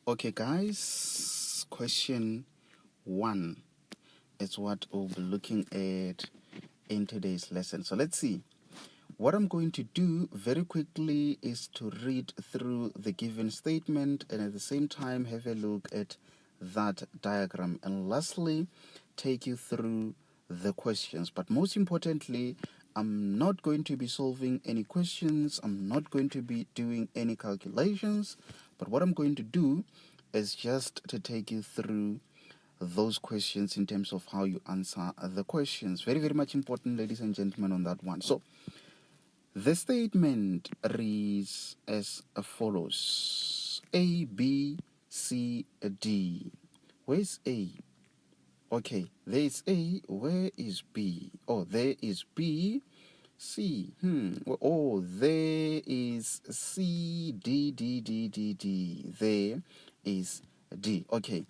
Okay, guys, question 1 is what we'll be looking at in today's lesson. So let's see. What I'm going to do very quickly is to read through the given statement and at the same time have a look at that diagram, and lastly take you through the questions. But most importantly, I'm not going to be solving any questions, I'm not going to be doing any calculations, but what I'm going to do is just to take you through those questions in terms of how you answer the questions. Very, very much important, ladies and gentlemen, on that one. So the statement reads as follows: A, B, C, D. Where's A? Okay, there is A. Where is B? Oh, there is B. C. Oh, there is C. D, D, D, D, D. There is D. Okay.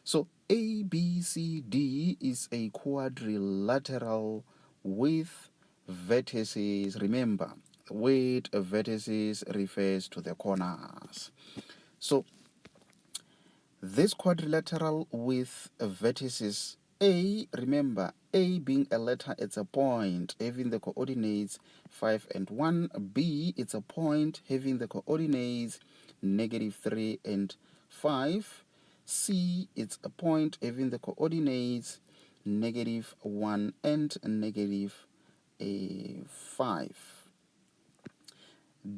So A, B, C, D is a quadrilateral with vertices. Remember, with vertices refers to the corners. So this quadrilateral with vertices A, remember, A being a letter, it's a point having the coordinates 5 and 1. B, it's a point having the coordinates -3 and 5. C, it's a point having the coordinates -1 and -5.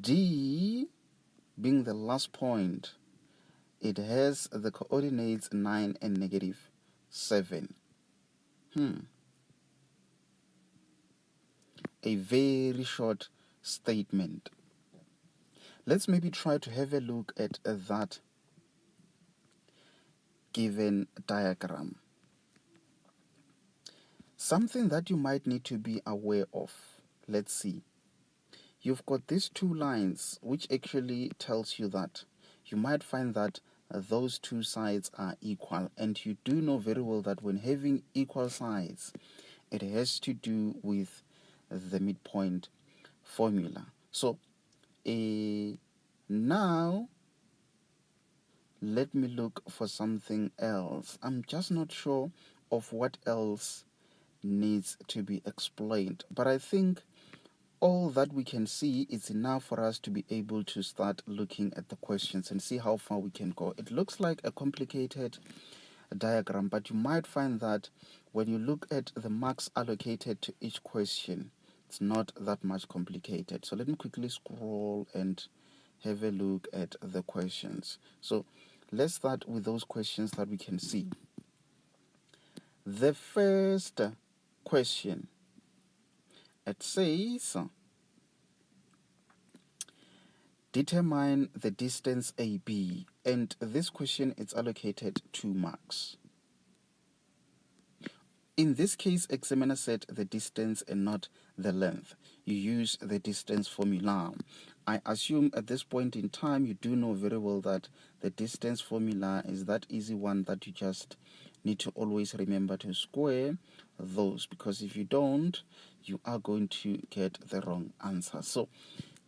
D, being the last point, it has the coordinates 9 and -7. A very short statement. Let's maybe try to have a look at that given diagram. Something that you might need to be aware of. Let's see. You've got these two lines, which actually tells you that you might find that those two sides are equal, and you do know very well that when having equal sides, it has to do with the midpoint formula. So now let me look for something else. I'm just not sure of what else needs to be explained, but I think all that we can see is enough for us to be able to start looking at the questions and see how far we can go. It looks like a complicated diagram, but you might find that when you look at the marks allocated to each question, it's not that much complicated. So let me quickly scroll and have a look at the questions. So let's start with those questions that we can see. The first question, it says, determine the distance AB, and this question is allocated 2 marks. In this case, examiner said the distance and not the length. You use the distance formula. I assume at this point in time you do know very well that the distance formula is that easy one that you just need to always remember to square those, because if you don't, you are going to get the wrong answer. So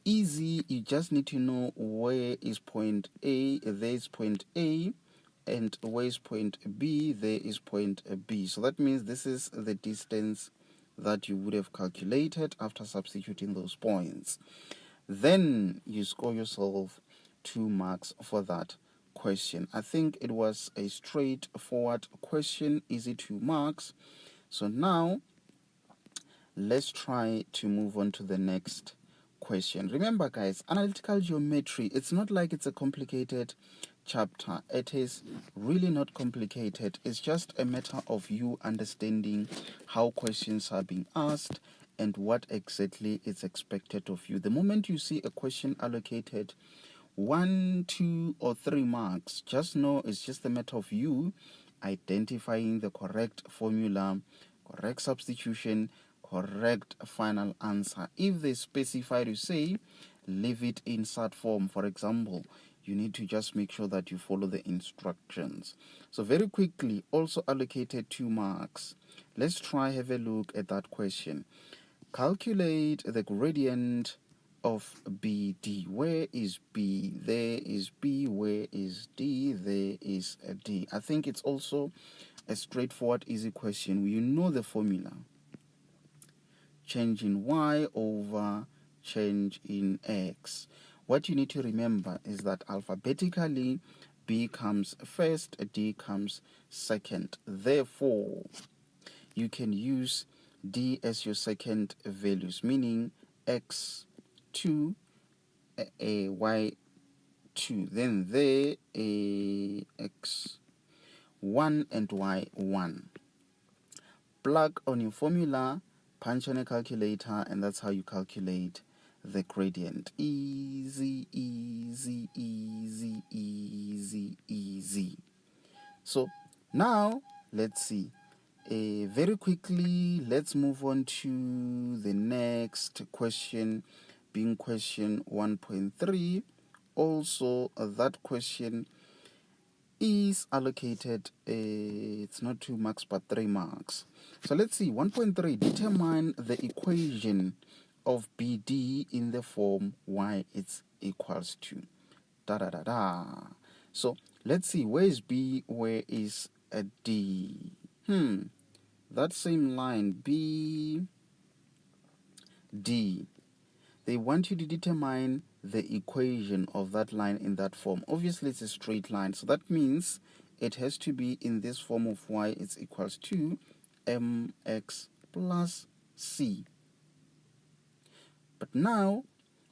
easy, you just need to know where is point A, there is point A, and where is point B, there is point B. So that means this is the distance that you would have calculated after substituting those points. Then you score yourself 2 marks for that question. I think it was a straightforward question, easy 2 marks. So now let's try to move on to the next question. Remember, guys, analytical geometry, it's not like it's a complicated chapter. It is really not complicated. It's just a matter of you understanding how questions are being asked and what exactly is expected of you. The moment you see a question allocated 1, 2, or 3 marks, just know it's just a matter of you identifying the correct formula, correct substitution, correct final answer. If they specify to say leave it in sat form, for example, you need to just make sure that you follow the instructions. So very quickly, also allocated 2 marks. Let's try have a look at that question. Calculate the gradient of BD. Where is B? There is B. Where is D? There is D. I think it's also a straightforward, easy question. You know the formula. Change in y over change in x. What you need to remember is that alphabetically, B comes first, D comes second. Therefore, you can use D as your second values, meaning x2, y2. Then there, x1 and y1. Plug on your formula, punch on a calculator, and that's how you calculate the gradient. Easy, easy, easy, easy, easy. So now let's see. Very quickly, let's move on to the next question, being question 1.3. Also, that question is allocated, it's not 2 marks but 3 marks. So let's see, 1.3, determine the equation of BD in the form y is equals to da da da da. So let's see, where is B, where is a D? That same line, B, D. They want you to determine the equation of that line in that form. Obviously, it's a straight line, so that means it has to be in this form of y is equals to mx plus c. But now,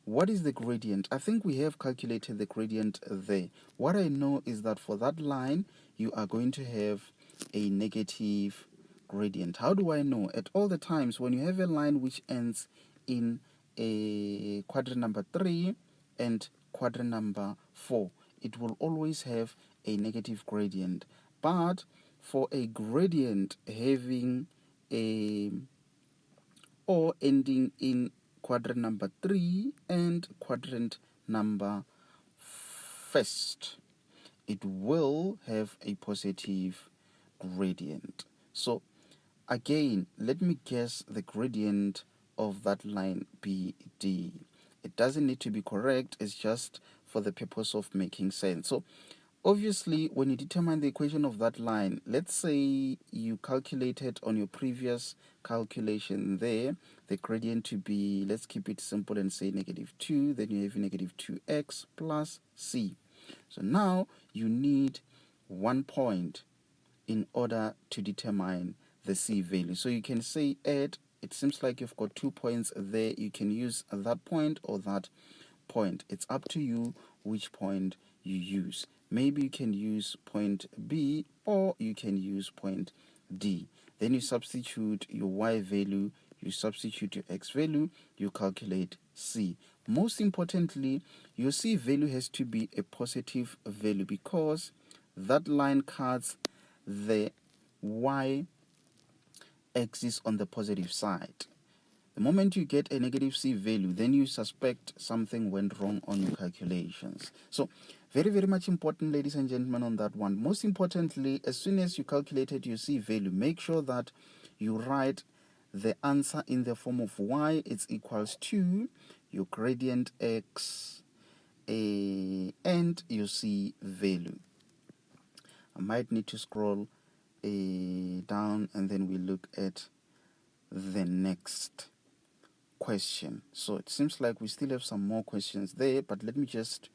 what is the gradient? I think we have calculated the gradient there. What I know is that for that line, you are going to have a negative gradient. How do I know? At all the times when you have a line which ends in a quadrant number 3 and quadrant number 4, it will always have a negative gradient. But for a gradient having a or ending in quadrant number 3 and quadrant number 1st, it will have a positive gradient. So again, let me guess the gradient of that line BD. It doesn't need to be correct, it's just for the purpose of making sense. So obviously, when you determine the equation of that line, let's say you calculated on your previous calculation there, the gradient to be, let's keep it simple and say -2, then you have -2x plus c. So now you need 1 point in order to determine the c value. So you can say add, it seems like you've got 2 points there. You can use that point or that point. It's up to you which point you use. Maybe you can use point B or you can use point D. Then you substitute your y value, you substitute your x value, you calculate c. Most importantly, your c value has to be a positive value because that line cuts the y axis on the positive side. The moment you get a negative c value, then you suspect something went wrong on your calculations. So very, very much important, ladies and gentlemen, on that one. Most importantly, as soon as you calculated your c value, make sure that you write the answer in the form of y is equals to your gradient x and your c value. I might need to scroll down and then we look at the next question. So it seems like we still have some more questions there, but let me just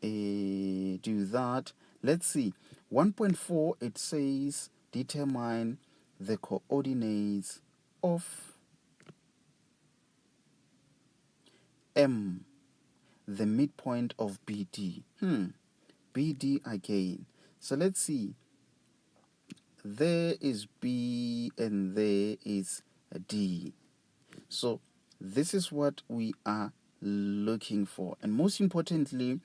do that. Let's see. 1.4, it says determine the coordinates of M, the midpoint of BD. BD again. So let's see. There is B and there is D. So this is what we are looking for. And most importantly,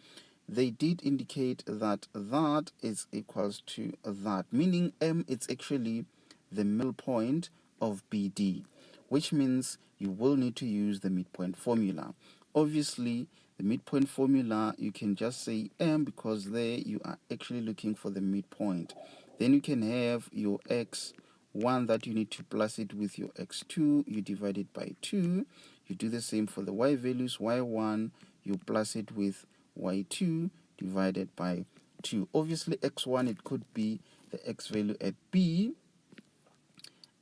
they did indicate that that is equals to that, meaning M is actually the middle point of BD, which means you will need to use the midpoint formula. Obviously, the midpoint formula, you can just say M because there you are actually looking for the midpoint. Then you can have your x1 that you need to plus it with your x2, you divide it by 2. You do the same for the y values, y1, you plus it with y2 divided by 2. Obviously, x1, it could be the x value at B,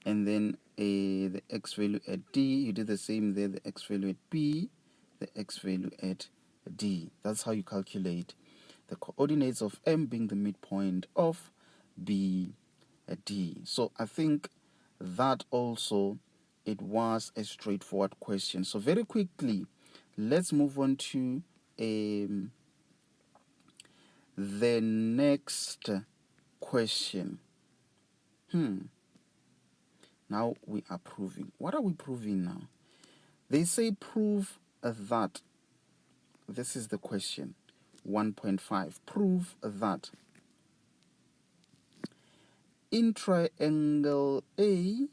and then the x value at D. You do the same there, the x value at B, the x value at D. That's how you calculate the coordinates of M being the midpoint of B at D. So I think that also, it was a straightforward question. So very quickly, let's move on to the next question. Now we are proving. What are we proving now? They say prove that. This is the question. 1.5. Prove that in triangle AMB,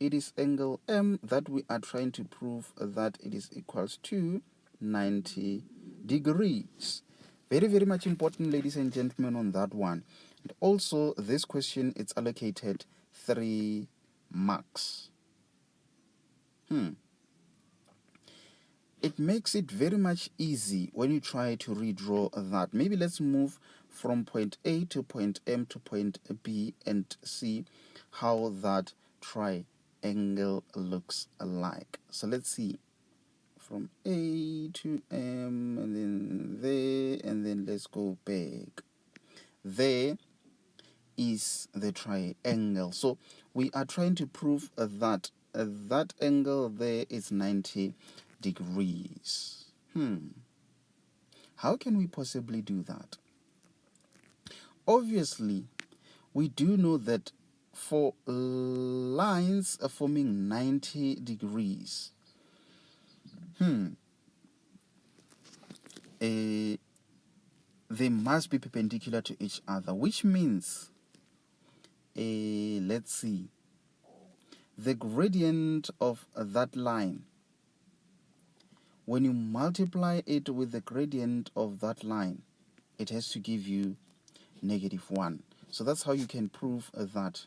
it is angle M that we are trying to prove that it is equals to 90 degrees. Very, very much important, ladies and gentlemen, on that one. And also, this question, it's allocated 3 marks. It makes it very much easy when you try to redraw that. Maybe let's move from point A to point M to point B and see how that triangle looks like. So let's see. From A to M, and then there, and then let's go back. There is the triangle. So we are trying to prove that that angle there is 90 degrees. How can we possibly do that? Obviously, we do know that for lines forming 90 degrees, they must be perpendicular to each other, which means, let's see, the gradient of that line, when you multiply it with the gradient of that line, it has to give you -1. So that's how you can prove that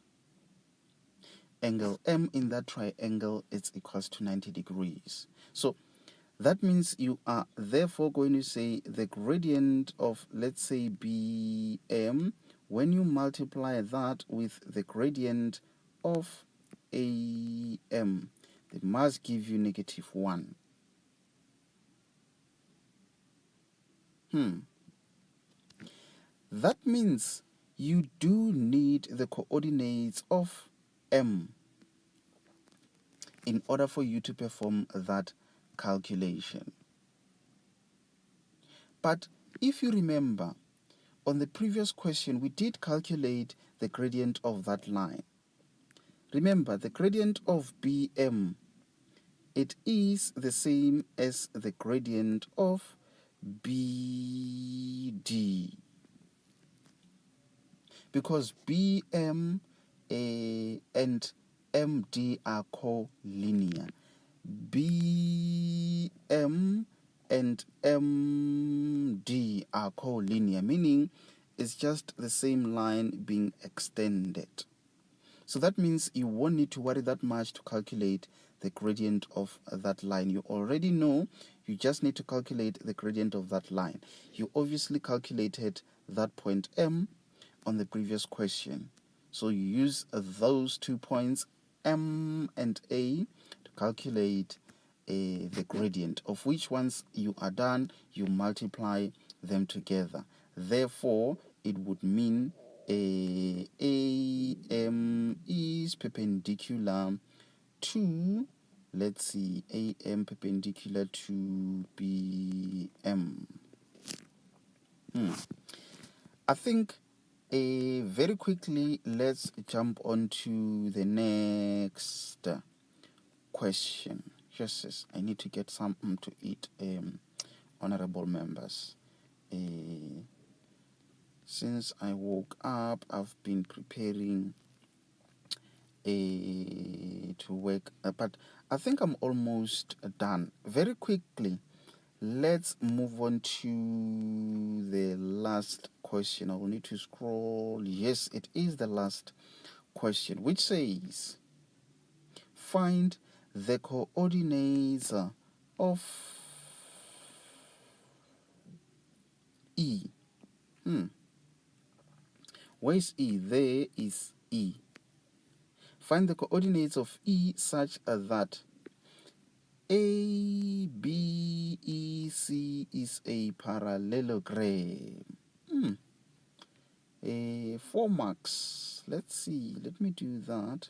angle M in that triangle is equals to 90 degrees. So that means you are therefore going to say the gradient of, let's say, BM, when you multiply that with the gradient of AM, they must give you -1. That means you do need the coordinates of M in order for you to perform that calculation. But if you remember, on the previous question, we did calculate the gradient of that line. Remember, the gradient of BM, it is the same as the gradient of BD. Because BM and MD are collinear. BM and MD are collinear, meaning it's just the same line being extended. So that means you won't need to worry that much to calculate the gradient of that line. You already know, you just need to calculate the gradient of that line. You obviously calculated that point M on the previous question. So you use those 2 points, M and A, to calculate the gradient, of which once you are done, you multiply them together. Therefore, it would mean AM is perpendicular to, let's see, AM perpendicular to BM. I think very quickly, let's jump on to the next question. Yes, I need to get something to eat, honorable members. Since I woke up, I've been preparing to work, but I think I'm almost done. Very quickly, let's move on to the last question. I will need to scroll. Yes, it is the last question, which says, find the coordinates of E. Where is E? There is E. Find the coordinates of E such that A, B, E, C is a parallelogram. 4 marks. Let's see. Let me do that.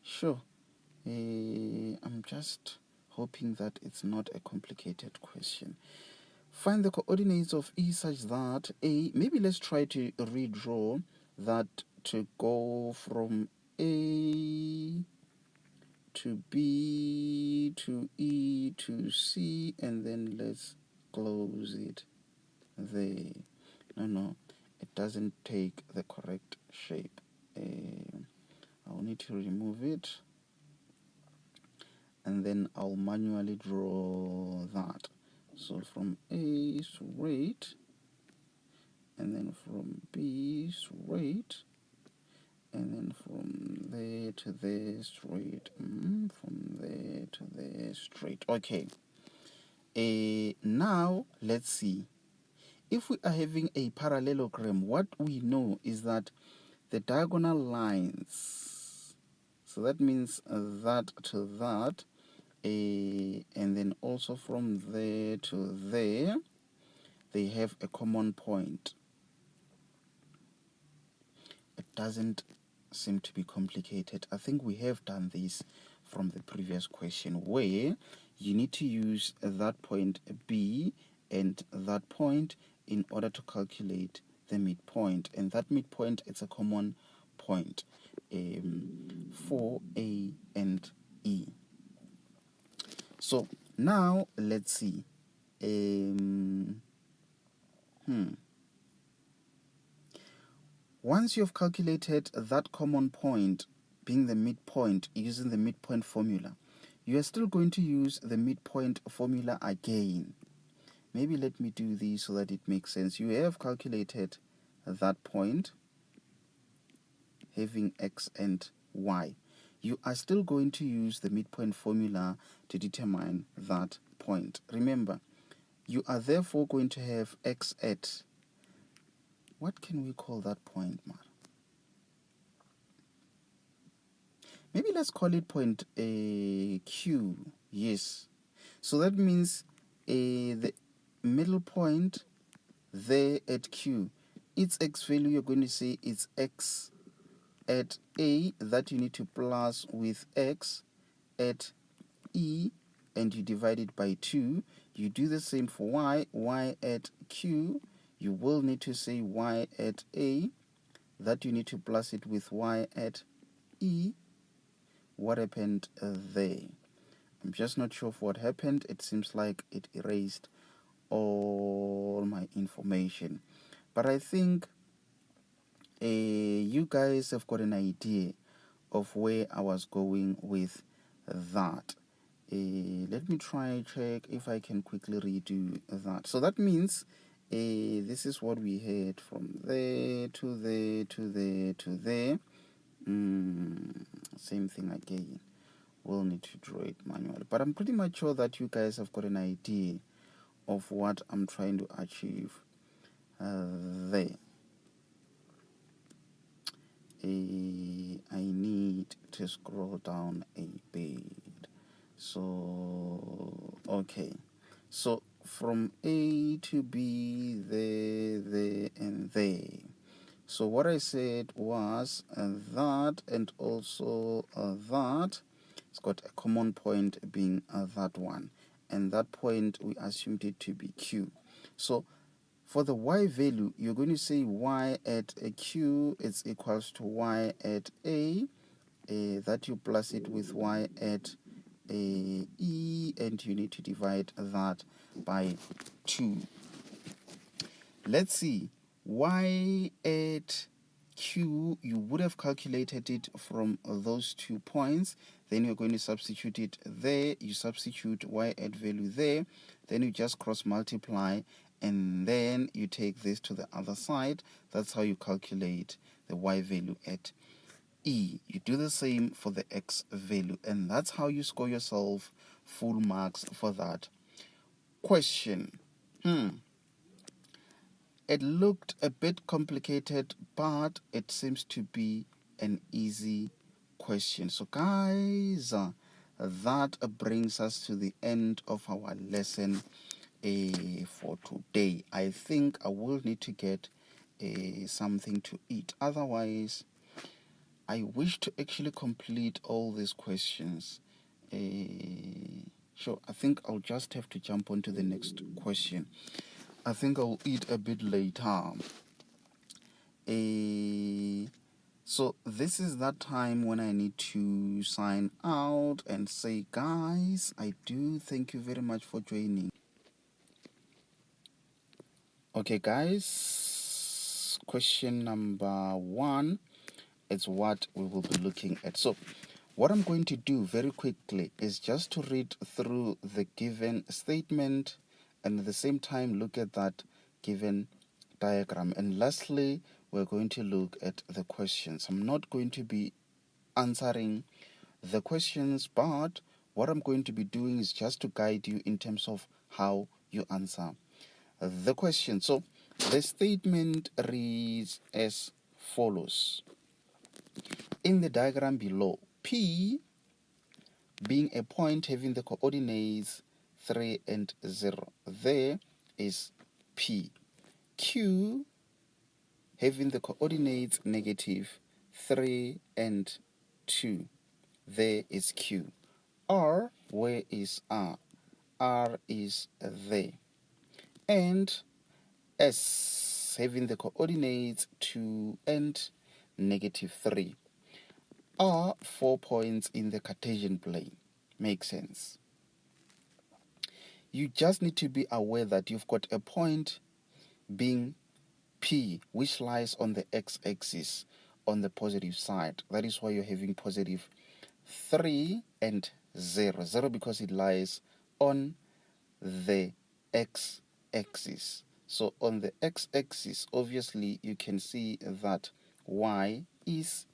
Sure. I'm just hoping that it's not a complicated question. Find the coordinates of E such that A, maybe let's try to redraw that to go from A to B to E to C, and then let's close it there. No, it doesn't take the correct shape. I'll need to remove it, and then I'll manually draw that. So from A straight, and then from B straight, and then from there to there straight, from there to there straight. Okay. Now let's see. If we are having a parallelogram, what we know is that the diagonal lines, so that means that to that, and then also from there to there, they have a common point. It doesn't seem to be complicated. I think we have done this from the previous question, where you need to use that point B and that point in order to calculate the midpoint, and that midpoint, it's a common point for A and E. So now let's see. Once you've calculated that common point being the midpoint using the midpoint formula, you are still going to use the midpoint formula again. Maybe let me do this so that it makes sense. You have calculated that point having X and Y. You are still going to use the midpoint formula to determine that point. Remember, you are therefore going to have X at, what can we call that point, Mar? Maybe let's call it point Q. Yes. So that means the middle point there at Q, its X value, you're going to say it's X at A, that you need to plus with X at E, and you divide it by 2. You do the same for Y. Y at Q, you will need to say Y at A, that you need to plus it with Y at E. What happened there? I'm just not sure of what happened. It seems like it erased all my information. But I think you guys have got an idea of where I was going with that. Let me try check if I can quickly redo that. So that means this is what we had from there to there to there to there. Same thing again. We'll need to draw it manually. But I'm pretty much sure that you guys have got an idea of what I'm trying to achieve there. I need to scroll down a bit. So, okay. So, from A to B, there, and there. So, what I said was that and also that. It's got a common point being that one. And that point, we assumed it to be Q. So, for the Y value, you're going to say Y at a Q is equals to Y at A, that you plus it with Y at a E, and you need to divide that by 2. Let's see. Y at Q, you would have calculated it from those 2 points. Then you're going to substitute it there. You substitute Y at value there. Then you just cross multiply, and then you take this to the other side. That's how you calculate the Y value at E. You do the same for the X value, and that's how you score yourself full marks for that. question. It looked a bit complicated, but it seems to be an easy question. So guys, that brings us to the end of our lesson for today. I think I will need to get something to eat. Otherwise, I wish to actually complete all these questions. So I think I'll just have to jump on to the next question. I think I'll eat a bit later. So this is that time when I need to sign out and say, guys, I do thank you very much for joining. Okay, guys, question number 1 is what we will be looking at. So what I'm going to do very quickly is just to read through the given statement and at the same time look at that given diagram. And lastly, we're going to look at the questions. I'm not going to be answering the questions, but what I'm going to be doing is just to guide you in terms of how you answer the question. So the statement reads as follows. In the diagram below, P being a point having the coordinates 3 and 0, there is P. Q having the coordinates negative 3 and 2, there is Q. R, where is R? R is there. And S having the coordinates 2 and negative 3 are 4 points in the Cartesian plane. Makes sense. You just need to be aware that you've got a point being P, which lies on the x-axis on the positive side. That is why you're having positive 3 and 0. 0 because it lies on the x-axis. So on the x-axis, obviously, you can see that y is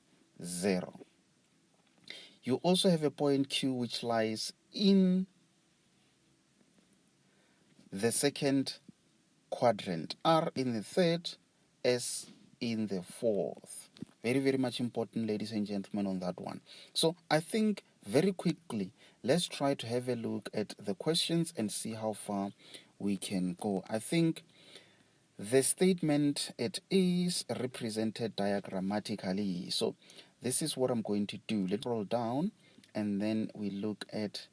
0. You also have a point Q which lies in the second quadrant, R in the third, S in the fourth. Very, very much important, ladies and gentlemen, on that one. So I think very quickly, let's try to have a look at the questions and see how far we can go. I think the statement, it is represented diagrammatically. So this is what I'm going to do. Let's roll down and then we look at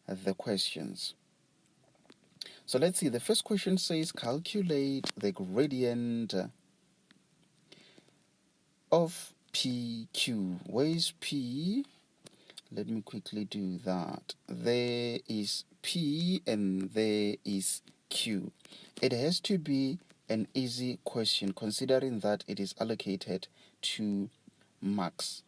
the questions. So let's see. The first question says calculate the gradient of PQ. Where is P? Let me quickly do that. There is P and there is Q. It has to be an easy question considering that it is allocated 2 marks.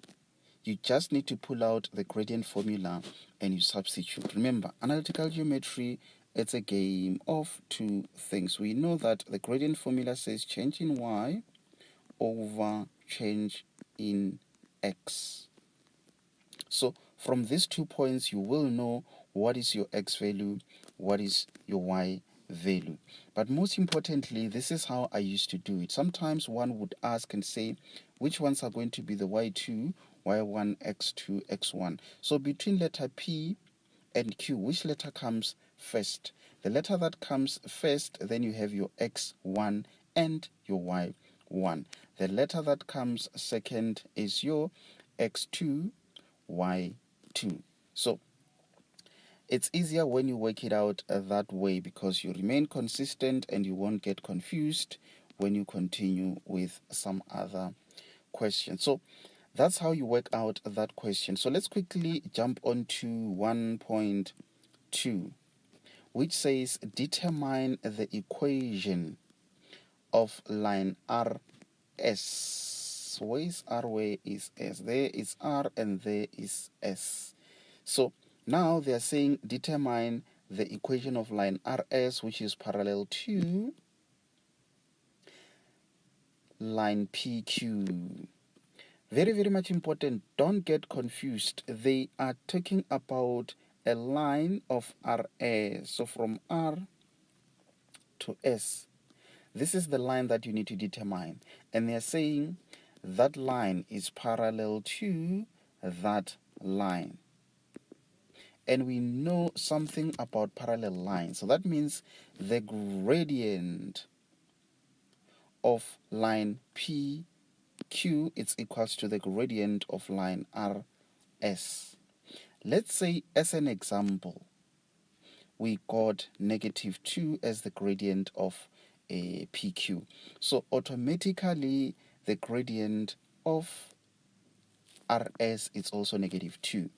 You just need to pull out the gradient formula and you substitute. Remember, analytical geometry, it's a game of 2 things. We know that the gradient formula says change in y over change in x. So from these 2 points, you will know what is your x value, what is your y value. But most importantly, this is how I used to do it. Sometimes one would ask and say, which ones are going to be the y2, y1, x2, x1. So between letter P and Q, which letter comes first? The letter that comes first, then you have your x1 and your y1. The letter that comes second is your x2, y2. So it's easier when you work it out that way because you remain consistent and you won't get confused when you continue with some other question. So that's how you work out that question. So let's quickly jump on to 1.2, which says determine the equation of line RS. Where is R? Where is S? There is R and there is S. So now they are saying determine the equation of line RS, which is parallel to line PQ. Very, very much important. Don't get confused. They are talking about a line of RS. So from R to S. This is the line that you need to determine. And they're saying that line is parallel to that line. And we know something about parallel lines. So that means the gradient of line PQ is equals to the gradient of line RS. Let's say, as an example, we got -2 as the gradient of a PQ. So automatically the gradient of RS is also -2.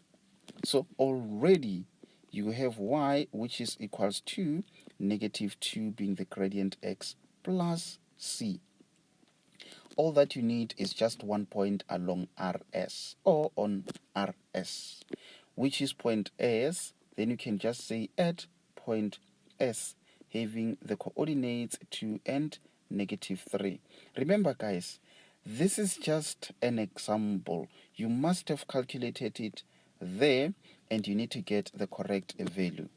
So already you have y, which is equals to -2 being the gradient x plus c. All that you need is just one point along RS or on RS, which is point S. Then you can just say at point S, having the coordinates 2 and -3. Remember, guys, this is just an example. You must have calculated it there, and you need to get the correct value.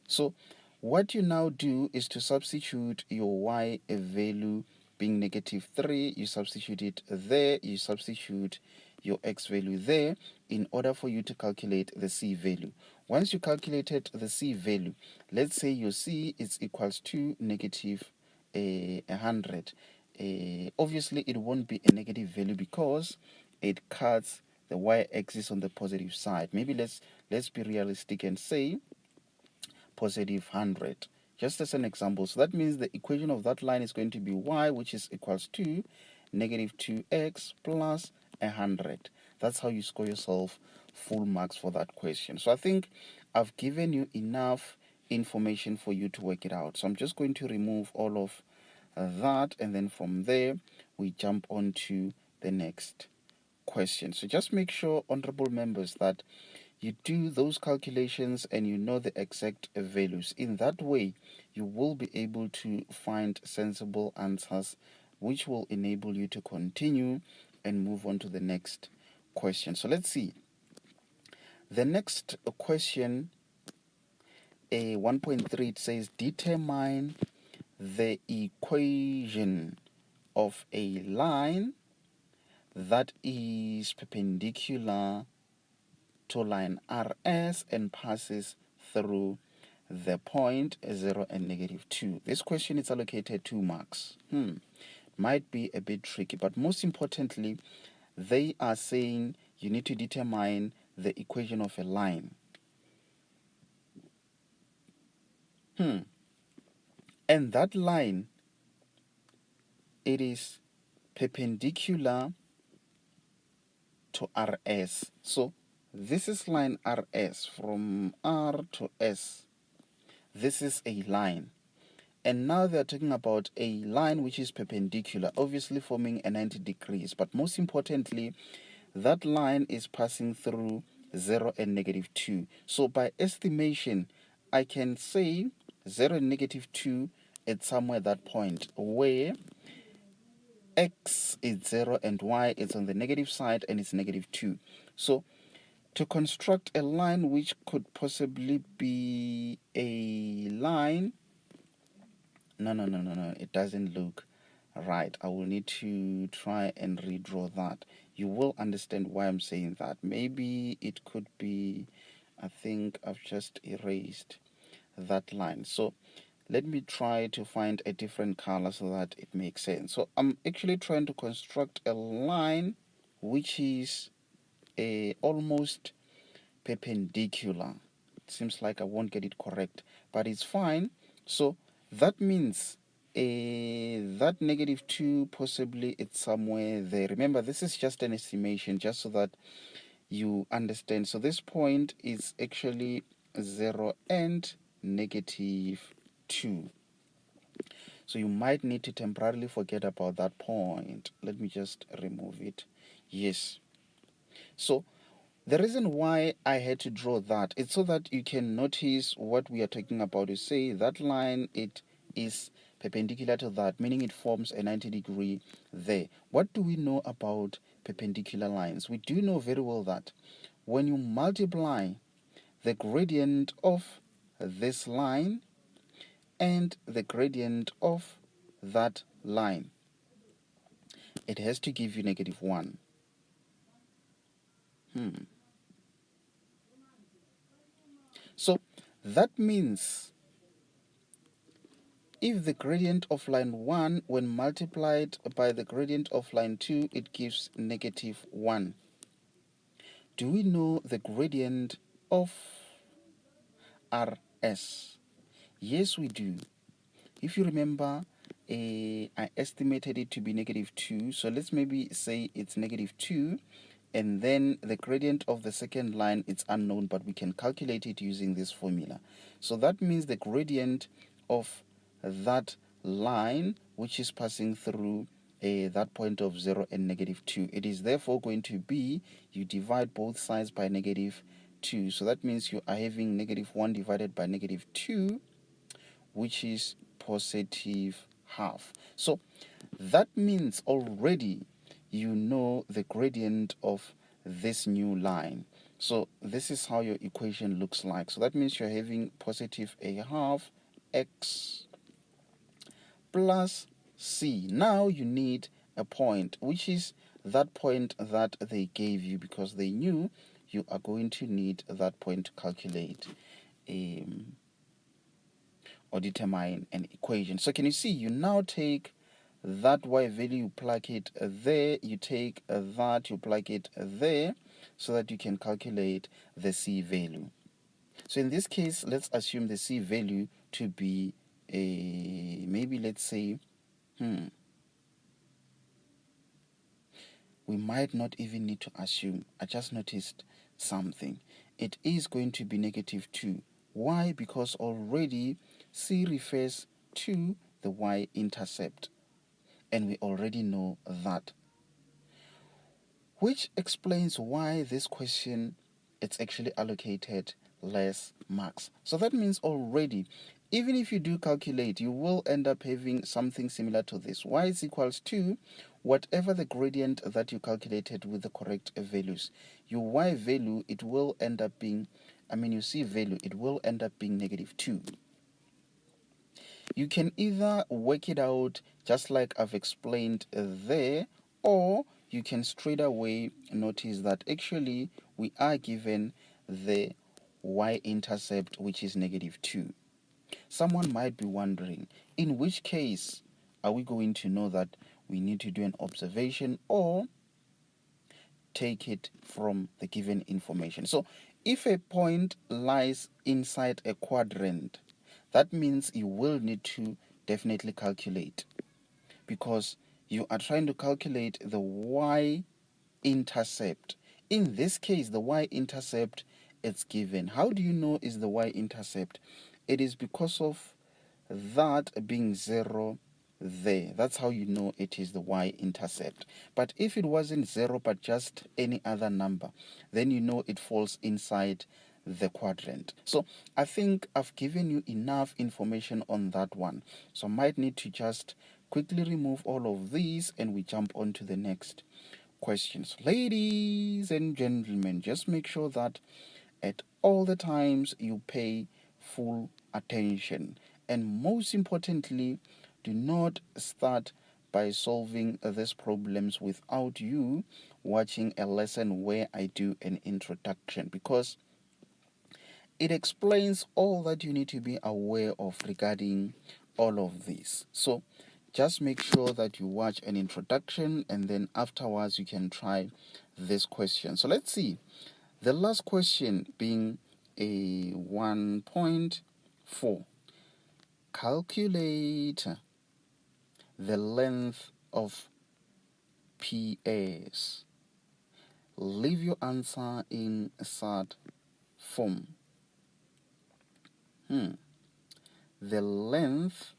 So what you now do is to substitute your y value being -3, you substitute it there, you substitute your x value there in order for you to calculate the c value. Once you calculated the c value, let's say your c is equals to -100. Obviously it won't be a negative value because it cuts the y-axis on the positive side. Maybe let's be realistic and say +100, just as an example. So that means the equation of that line is going to be y, which is equals to -2x plus 100. That's how you score yourself full marks for that question. So I think I've given you enough information for you to work it out. So I'm just going to remove all of that, and then from there we jump on to the next question. So just make sure, honorable members, that you do those calculations and you know the exact values. In that way, you will be able to find sensible answers, which will enable you to continue and move on to the next question. So let's see. The next question, 1.3, it says determine the equation of a line that is perpendicular to line RS and passes through the point 0 and -2. This question is allocated 2 marks. Might be a bit tricky, but most importantly, they are saying you need to determine the equation of a line. And that line, it is perpendicular to RS. So this is line RS from R to S. This is a line. And now they're talking about a line which is perpendicular, obviously forming a 90 degrees. But most importantly, that line is passing through 0 and -2. So by estimation, I can say 0 and -2 at somewhere that point where x is 0 and y is on the negative side and it's -2. So to construct a line which could possibly be a line, no, it doesn't look right. I will need to try and redraw that. You will understand why I'm saying that. Maybe it could be, I think I've just erased that line. So let me try to find a different color so that it makes sense. So I'm actually trying to construct a line which is almost perpendicular. It seems like I won't get it correct, but it's fine. So that means that -2 possibly it's somewhere there. Remember, this is just an estimation, just so that you understand. So this point is actually 0 and -2. So you might need to temporarily forget about that point. Let me just remove it. Yes. So the reason why I had to draw that is so that you can notice what we are talking about. You say that line, it is perpendicular to that, meaning it forms a 90 degree there. What do we know about perpendicular lines? We do know very well that when you multiply the gradient of this line and the gradient of that line. It has to give you -1. So that means if the gradient of line 1, when multiplied by the gradient of line 2, it gives -1. Do we know the gradient of RS? Yes, we do. If you remember, I estimated it to be -2. So let's maybe say it's -2. And then the gradient of the second line, it's unknown, but we can calculate it using this formula. So that means the gradient of that line, which is passing through that point of 0 and -2, it is therefore going to be, you divide both sides by -2. So that means you are having -1 divided by -2, which is positive half. So that means already you know the gradient of this new line. So this is how your equation looks like. So that means you're having positive a half x plus c. Now you need a point, which is that point that they gave you, because they knew you are going to need that point to calculate or determine an equation. So can you see, you now take that y value, you plug it there, you take that, you plug it there, so that you can calculate the c value. So in this case, let's assume the c value to be maybe let's say we might not even need to assume. I just noticed something. It is going to be -2. Why? Because already c refers to the y-intercept, and we already know that, which explains why this question, it's actually allocated less marks. So that means already, even if you do calculate, you will end up having something similar to this. Y is equals to whatever the gradient that you calculated with the correct values. Your y value, it will end up being, your c value, it will end up being -2. You can either work it out just like I've explained there, or you can straight away notice that actually we are given the y-intercept, which is -2. Someone might be wondering, in which case are we going to know that we need to do an observation or take it from the given information? So if a point lies inside a quadrant, that means you will need to definitely calculate, because you are trying to calculate the y-intercept. In this case, the y-intercept, it's given. How do you know is the y-intercept? It is because of that being 0 there. That's how you know it is the y-intercept. But if it wasn't 0 but just any other number, then you know it falls inside the quadrant. So I think I've given you enough information on that one. So I might need to just quickly remove all of these and we jump on to the next questions. Ladies and gentlemen, just make sure that at all the times you pay full attention. And most importantly, do not start by solving these problems without you watching a lesson where I do an introduction, because it explains all that you need to be aware of regarding all of this. So just make sure that you watch an introduction and then afterwards you can try this question. So let's see. The last question being a 1.4. Calculate the length of PS. Leave your answer in SAT form. The length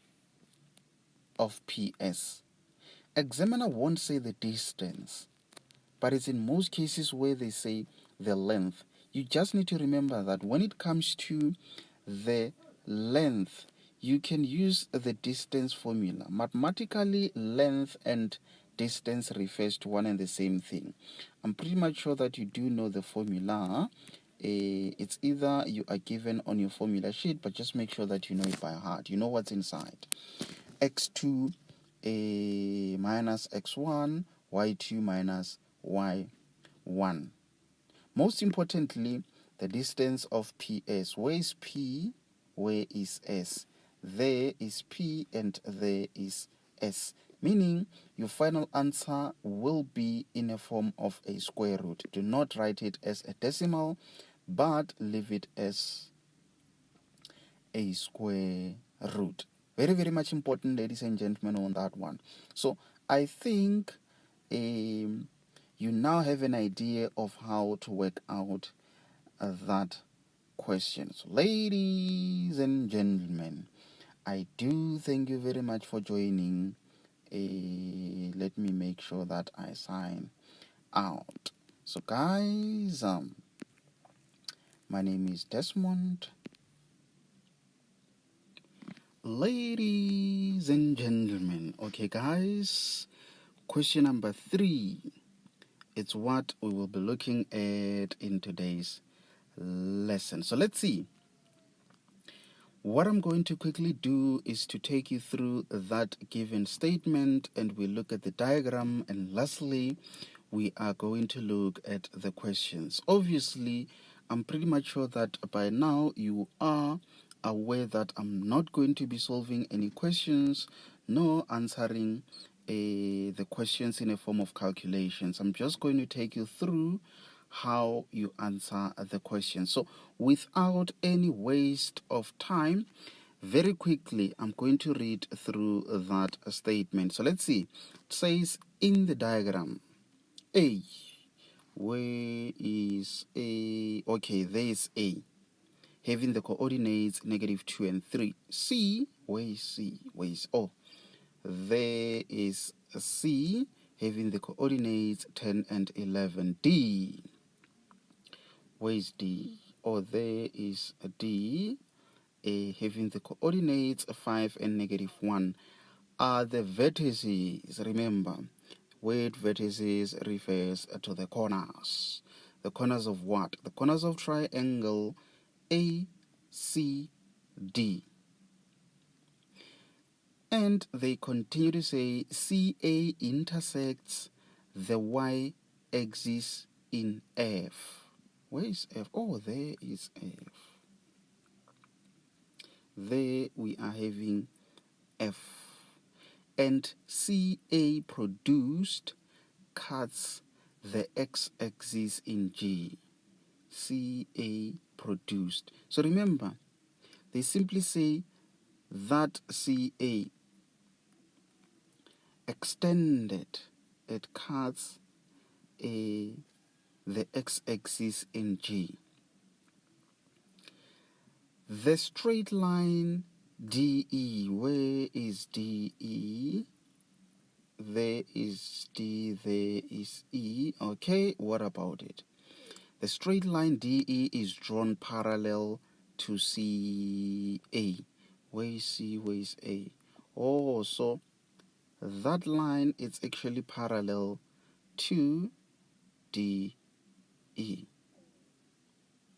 of PS. Examiner won't say the distance, but it's in most cases where they say the length. You just need to remember that when it comes to the length, you can use the distance formula. Mathematically, length and distance refers to one and the same thing. I'm pretty much sure that you do know the formula, it's either you are given on your formula sheet, but just make sure that you know it by heart. You know what's inside. X2 minus X1, Y2 minus Y1. Most importantly, the distance of PS. Where is P? Where is S? There is P and there is S. Meaning your final answer will be in a form of a square root. Do not write it as a decimal, but leave it as a square root. Very, very much important, ladies and gentlemen, on that one. So I think you now have an idea of how to work out that question. So, ladies and gentlemen, I do thank you very much for joining. Let me make sure that I sign out. So, guys, my name is Desmond. Ladies and gentlemen, okay, guys, question number 3. It's what we will be looking at in today's lesson. So let's see. What I'm going to quickly do is to take you through that given statement, and we look at the diagram, and lastly we are going to look at the questions. Obviously, I'm pretty much sure that by now you are aware that I'm not going to be solving any questions nor answering the questions in a form of calculations. I'm just going to take you through how you answer the question. So without any waste of time, very quickly, I'm going to read through that statement. So let's see. It says in the diagram, A. Where is A? Okay, there is A, having the coordinates -2 and 3. C. Where is C? Where is O? There is C, having the coordinates 10 and 11. D. Where is D? Oh, there is a D, having the coordinates 5 and -1. Are the vertices, remember, word vertices refers to the corners. The corners of what? The corners of triangle ACD. And they continue to say CA intersects the y-axis in F. Where is F? Oh, there is F. There we are having F. And CA produced cuts the x-axis in G. CA produced. So remember, they simply say that CA extended, it cuts the x-axis in G. The straight line DE, where is DE? There is D, there is E. Okay, what about it? The straight line DE is drawn parallel to CA. Where is C, where is A? Oh, so that line is actually parallel to DE.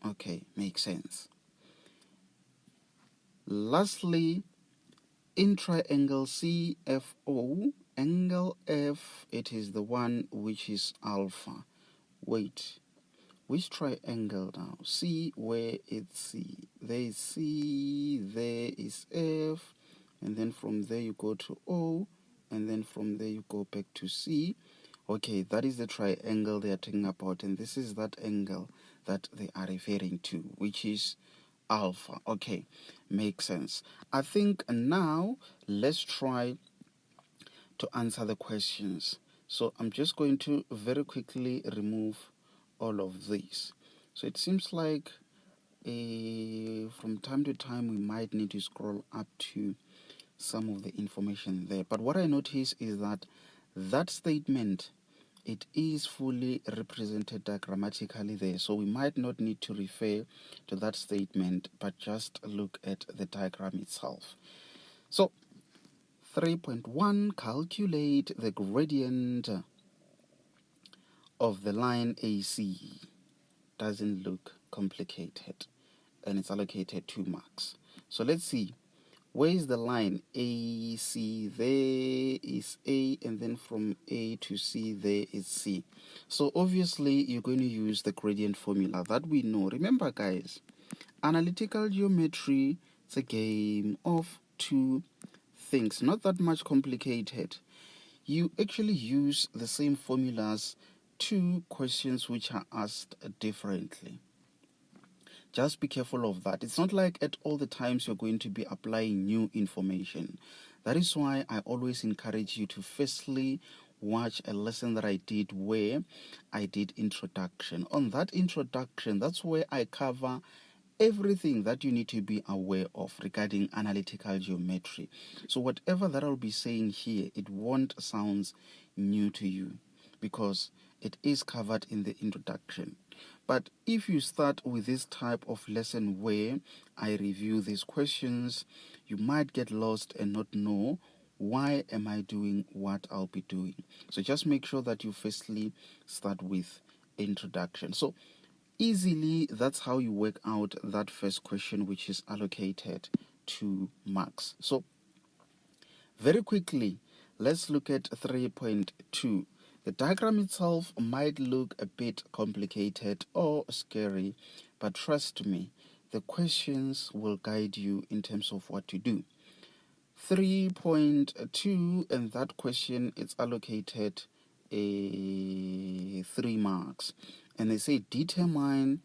Okay, makes sense. Lastly, in triangle CFO, angle F, it is the one which is alpha. Wait, which triangle now? C, where it's C. There is C, there is F, and then from there you go to O, and then from there you go back to C. Okay, that is the triangle they are talking about, and this is that angle that they are referring to, which is alpha. Okay, makes sense. I think now let's try to answer the questions. So I'm just going to very quickly remove all of these. So it seems like from time to time we might need to scroll up to some of the information there. But what I notice is that that statement, it is fully represented diagrammatically there. So we might not need to refer to that statement, but just look at the diagram itself. So 3.1, calculate the gradient of the line AC. doesn't look complicated, and it's allocated 2 marks. So let's see. Where is the line? A, C, there is A, and then from A to C, there is C. So obviously, you're going to use the gradient formula that we know. Remember, guys, analytical geometry, it's a game of 2 things, not that much complicated. You actually use the same formulas to questions which are asked differently. Just be careful of that. It's not like at all the times you're going to be applying new information. That is why I always encourage you to firstly watch a lesson that I did where I did introduction. On that introduction, that's where I cover everything that you need to be aware of regarding analytical geometry. So whatever that I'll be saying here, it won't sound new to you because it is covered in the introduction. But if you start with this type of lesson where I review these questions, you might get lost and not know why am I doing what I'll be doing. So just make sure that you firstly start with introduction. So easily, that's how you work out that first question, which is allocated 2 marks. So very quickly, let's look at 3.2. The diagram itself might look a bit complicated or scary, but trust me, the questions will guide you in terms of what to do. 3.2, and that question is allocated 3 marks. And they say determine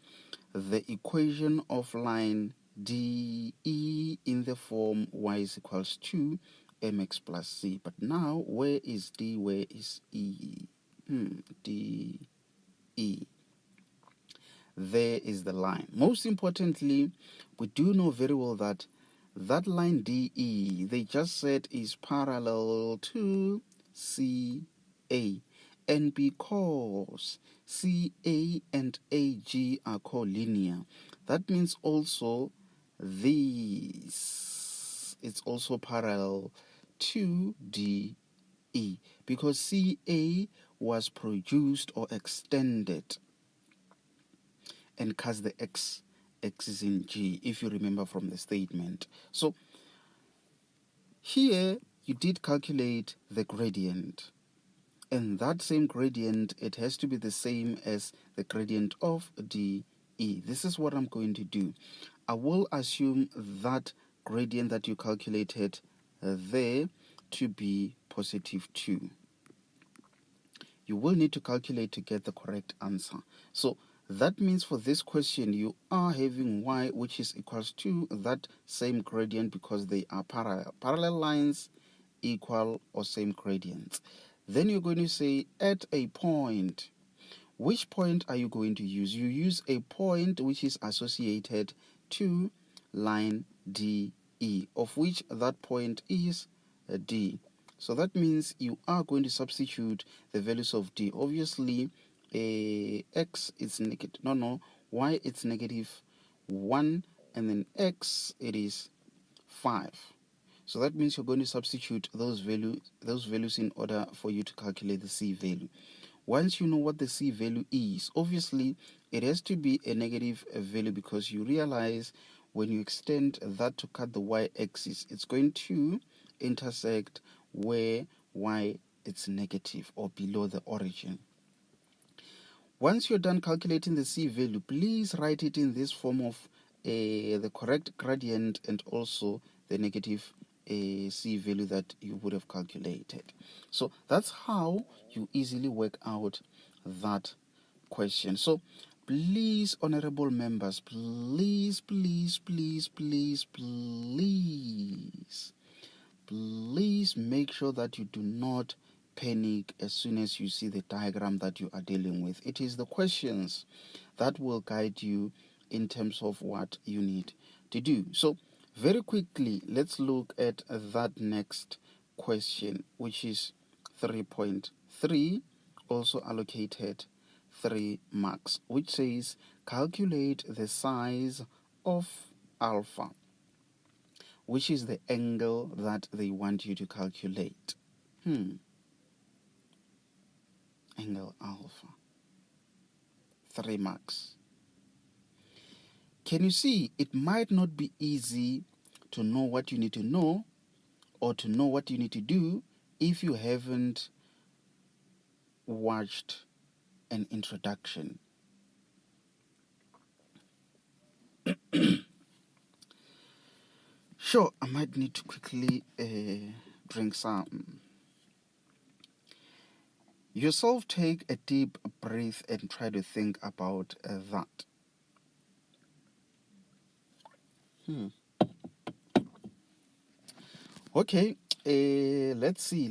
the equation of line DE in the form y is equals to mx plus c. But now, where is D, where is E? D, E. There is the line. Most importantly, we do know very well that that line DE, they just said is parallel to CA. And because CA and AG are collinear, that means also this, it's also parallel to DE, because CA was produced or extended and cast the x is in G, if you remember from the statement. So here you did calculate the gradient, and that same gradient, it has to be the same as the gradient of DE. This is what I'm going to do. I will assume that gradient that you calculated there to be positive 2. You will need to calculate to get the correct answer. So that means for this question, you are having y, which is equals to that same gradient because they are parallel. Parallel lines equal or same gradients. Then you're going to say at a point. Which point are you going to use? You use a point which is associated to line DE, of which that point is D. So that means you are going to substitute the values of D. Obviously, x is negative. No, y it's negative 1, and then x it is 5. So that means you're going to substitute those values in order for you to calculate the C value. Once you know what the C value is, obviously it has to be a negative value because you realize when you extend that to cut the y-axis, it's going to intersect where y is negative or below the origin. Once you're done calculating the C value, please write it in this form of the correct gradient and also the negative C value that you would have calculated. So that's how you easily work out that question. So please, honorable members, please make sure that you do not panic as soon as you see the diagram that you are dealing with. It is the questions that will guide you in terms of what you need to do. So very quickly, let's look at that next question, which is 3.3, also allocated 3 marks, which says calculate the size of alpha, which is the angle that they want you to calculate. Angle alpha. 3 marks. Can you see, it might not be easy to know what you need to know or to know what you need to do if you haven't watched an introduction. Sure, I might need to quickly drink some. Yourself, take a deep breath and try to think about that. Okay, let's see.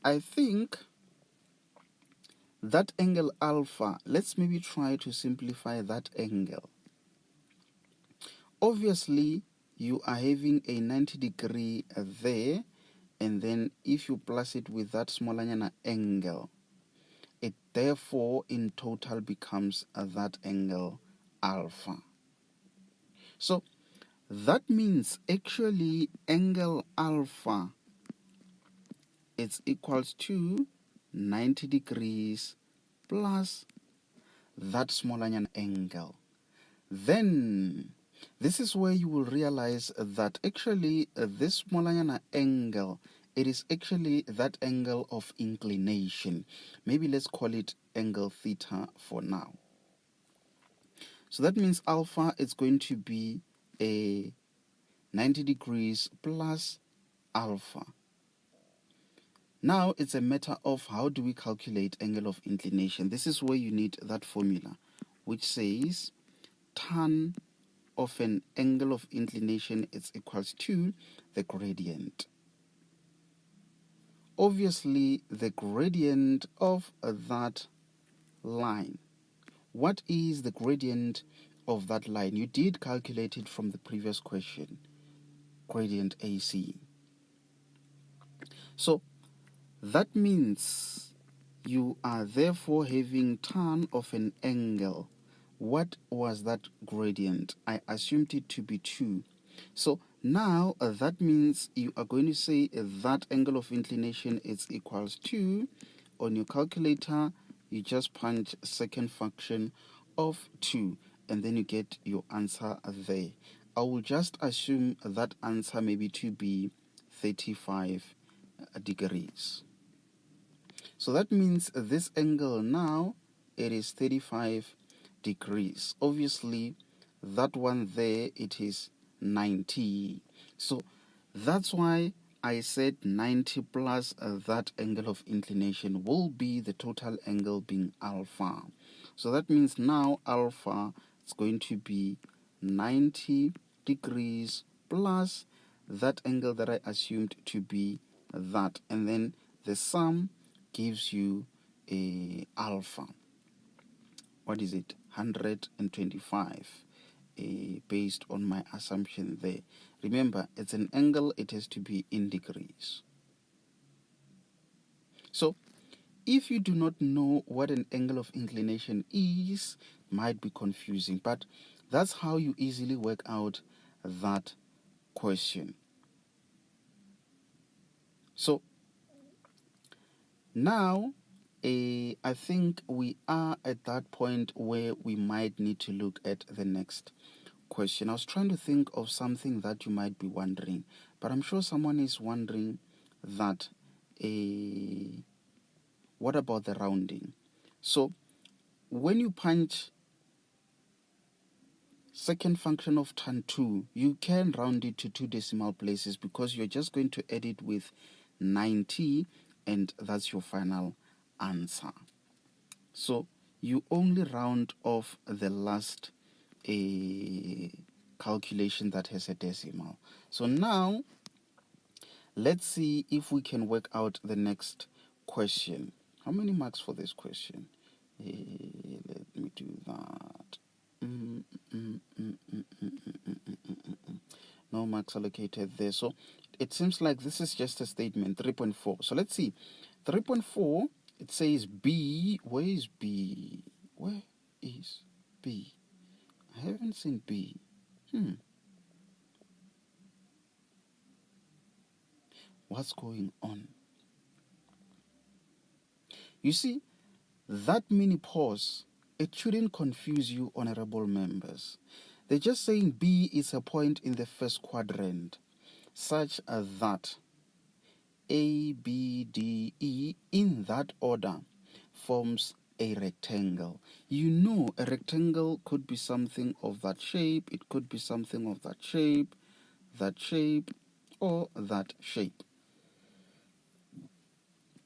I think that angle alpha, let's maybe try to simplify that angle. Obviously, you are having a 90-degree there, and then if you plus it with that smaller angle, it therefore in total becomes that angle alpha. So that means actually angle alpha is equals to 90 degrees plus that smaller angle. Then this is where you will realize that actually this smaller angle, it is actually that angle of inclination. Maybe let's call it angle theta for now. So that means alpha is going to be a 90 degrees plus alpha. Now it's a matter of how do we calculate angle of inclination. This is where you need that formula, which says tan of an angle of inclination is equals to the gradient. Obviously, the gradient of that line. What is the gradient of that line? You did calculate it from the previous question, gradient AC. So that means you are therefore having tan of an angle. What was that gradient? I assumed it to be 2. So now that means you are going to say that angle of inclination is equals to, on your calculator, you just punch second function of 2 and then you get your answer there. I will just assume that answer maybe to be 35 degrees. So that means this angle now, it is 35 degrees. Obviously, that one there, it is 90. So that's why I said 90 plus that angle of inclination will be the total angle being alpha. So that means now alpha is going to be 90 degrees plus that angle that I assumed to be that. And then the sum gives you a alpha. What is it? 125. Based on my assumption there. Remember, it's an angle, it has to be in degrees. So, if you do not know what an angle of inclination is, it might be confusing, but that's how you easily work out that question. So, now, I think we are at that point where we might need to look at the next question. I was trying to think of something that you might be wondering, but I'm sure someone is wondering that what about the rounding? So when you punch second function of tan 2, you can round it to 2 decimal places because you're just going to add it with 90 and that's your final answer. So you only round off the last calculation that has a decimal. So now let's see if we can work out the next question. How many marks for this question? Let me do that. No marks allocated there. So it seems like this is just a statement, 3.4. So let's see. 3.4, it says B. Where is B? Where is B? I haven't seen B. What's going on? You see, that mini pause it shouldn't confuse you, honorable members. They're just saying B is a point in the first quadrant, such that A, B, D, E, in that order, forms a rectangle. You know, a rectangle could be something of that shape, it could be something of that shape, or that shape.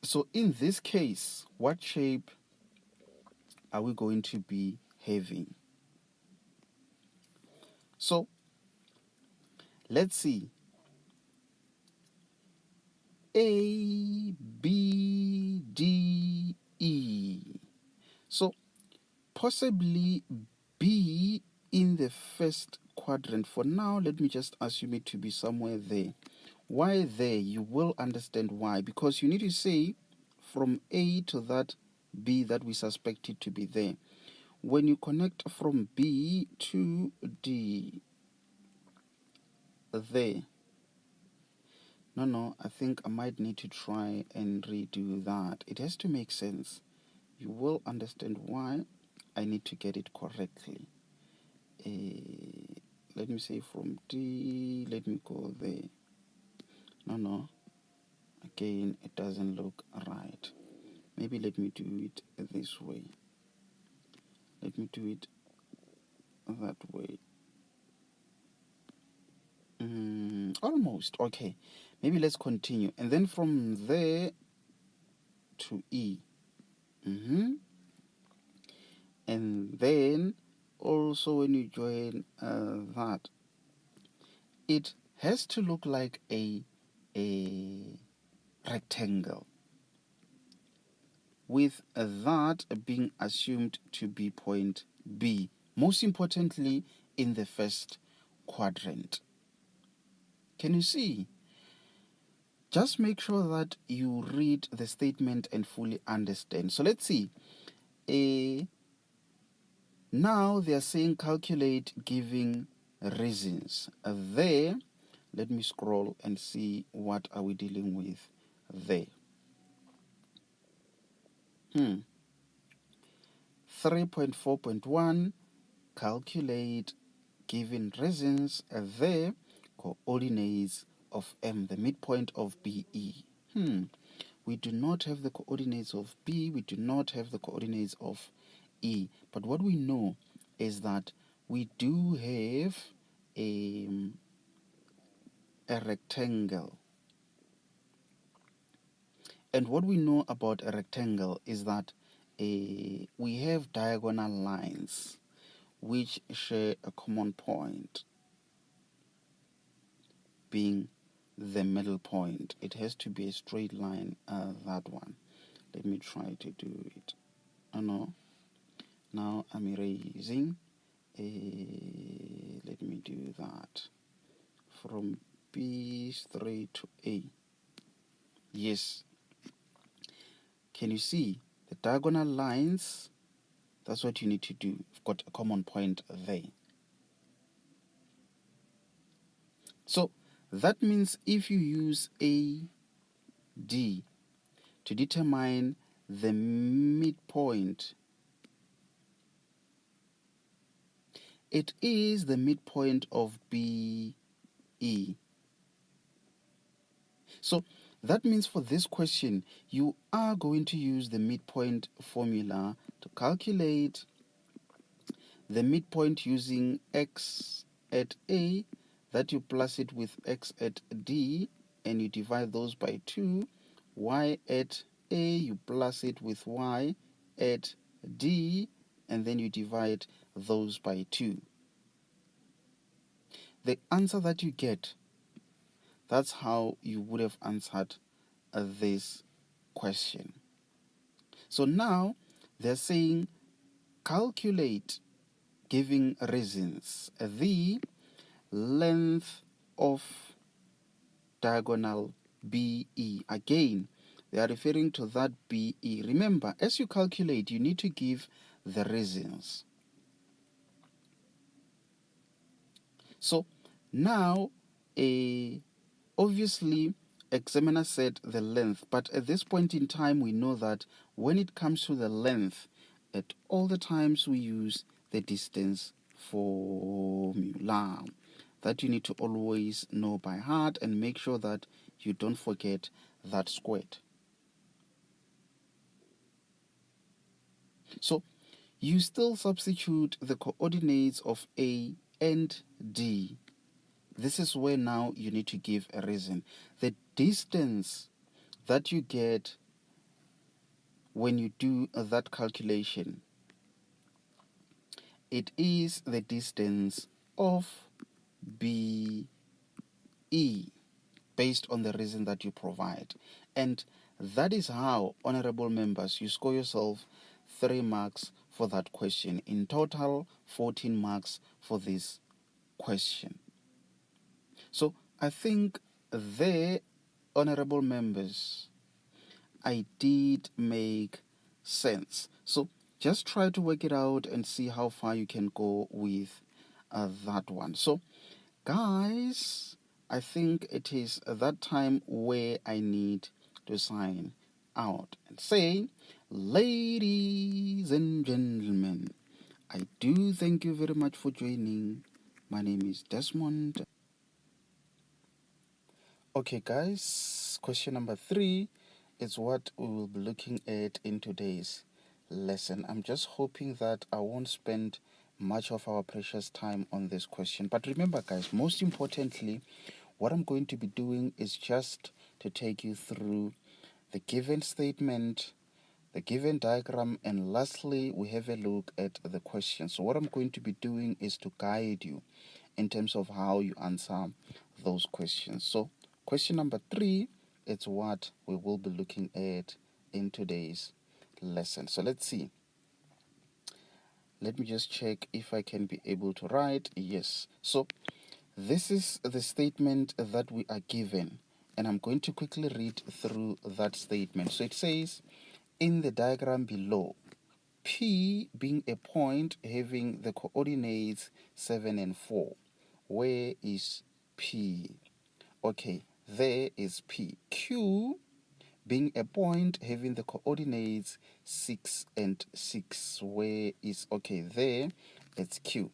So in this case, what shape are we going to be having? So let's see. A, B, D, E. So possibly B in the first quadrant. For now, let me just assume it to be somewhere there. Why there? You will understand why. Because you need to say from A to that B that we suspect it to be there. When you connect from B to D, there. No, I think I might need to try and redo that. It has to make sense. You will understand why I need to get it correctly. Let me say from D, let me go there. No, again, it doesn't look right. Maybe let me do it this way. Let me do it that way. Almost, okay. Maybe let's continue. And then from there to E. And then also when you join that, it has to look like a rectangle, with that being assumed to be point B, most importantly in the first quadrant. Can you see? Just make sure that you read the statement and fully understand. So let's see. Now they are saying calculate giving reasons. There, let me scroll and see what are we dealing with there. 3.4.1, calculate given reasons. There, coordinates of M, the midpoint of BE. We do not have the coordinates of B, we do not have the coordinates of E. But what we know is that we do have a rectangle. And what we know about a rectangle is that we have diagonal lines which share a common point, being the middle point. It has to be a straight line, that one. Let me try to do it. No. Now I'm erasing. Let me do that. From B straight to A. Yes. Can you see the diagonal lines? That's what you need to do. You've got a common point there. So that means if you use AD to determine the midpoint, it is the midpoint of BE. So that means for this question, you are going to use the midpoint formula to calculate the midpoint using x at A, that you plus it with x at D, and you divide those by 2. Y at A, you plus it with y at D, and then you divide those by 2. The answer that you get, that's how you would have answered this question. So now they're saying calculate, giving reasons, the length of diagonal BE. Again, they are referring to that BE. Remember, as you calculate, you need to give the reasons. So now, obviously, examiner said the length, but at this point in time, we know that when it comes to the length, at all the times we use the distance formula that you need to always know by heart, and make sure that you don't forget that squared. So you still substitute the coordinates of A and D. This is where now you need to give a reason. The distance that you get when you do that calculation, it is the distance of BE based on the reason that you provide. And that is how, honorable members, you score yourself 3 marks for that question. In total, 14 marks for this question. So I think there, honorable members, I did make sense. So just try to work it out and see how far you can go with that one. So guys, I think it is that time where I need to sign out and say, ladies and gentlemen, I do thank you very much for joining. My name is Desmond. Okay guys, question number 3 is what we will be looking at in today's lesson. I'm just hoping that I won't spend much of our precious time on this question. But remember guys, most importantly, what I'm going to be doing is just to take you through the given statement, the given diagram, and lastly, we have a look at the question. So what I'm going to be doing is to guide you in terms of how you answer those questions. So question number 3 is what we will be looking at in today's lesson. So let's see. Let me just check if I can be able to write. Yes. So this is the statement that we are given, and I'm going to quickly read through that statement. So it says, in the diagram below, P being a point having the coordinates 7 and 4. Where is P? Okay, there is P. Q being a point having the coordinates 6 and 6. Where is, okay, there it's Q.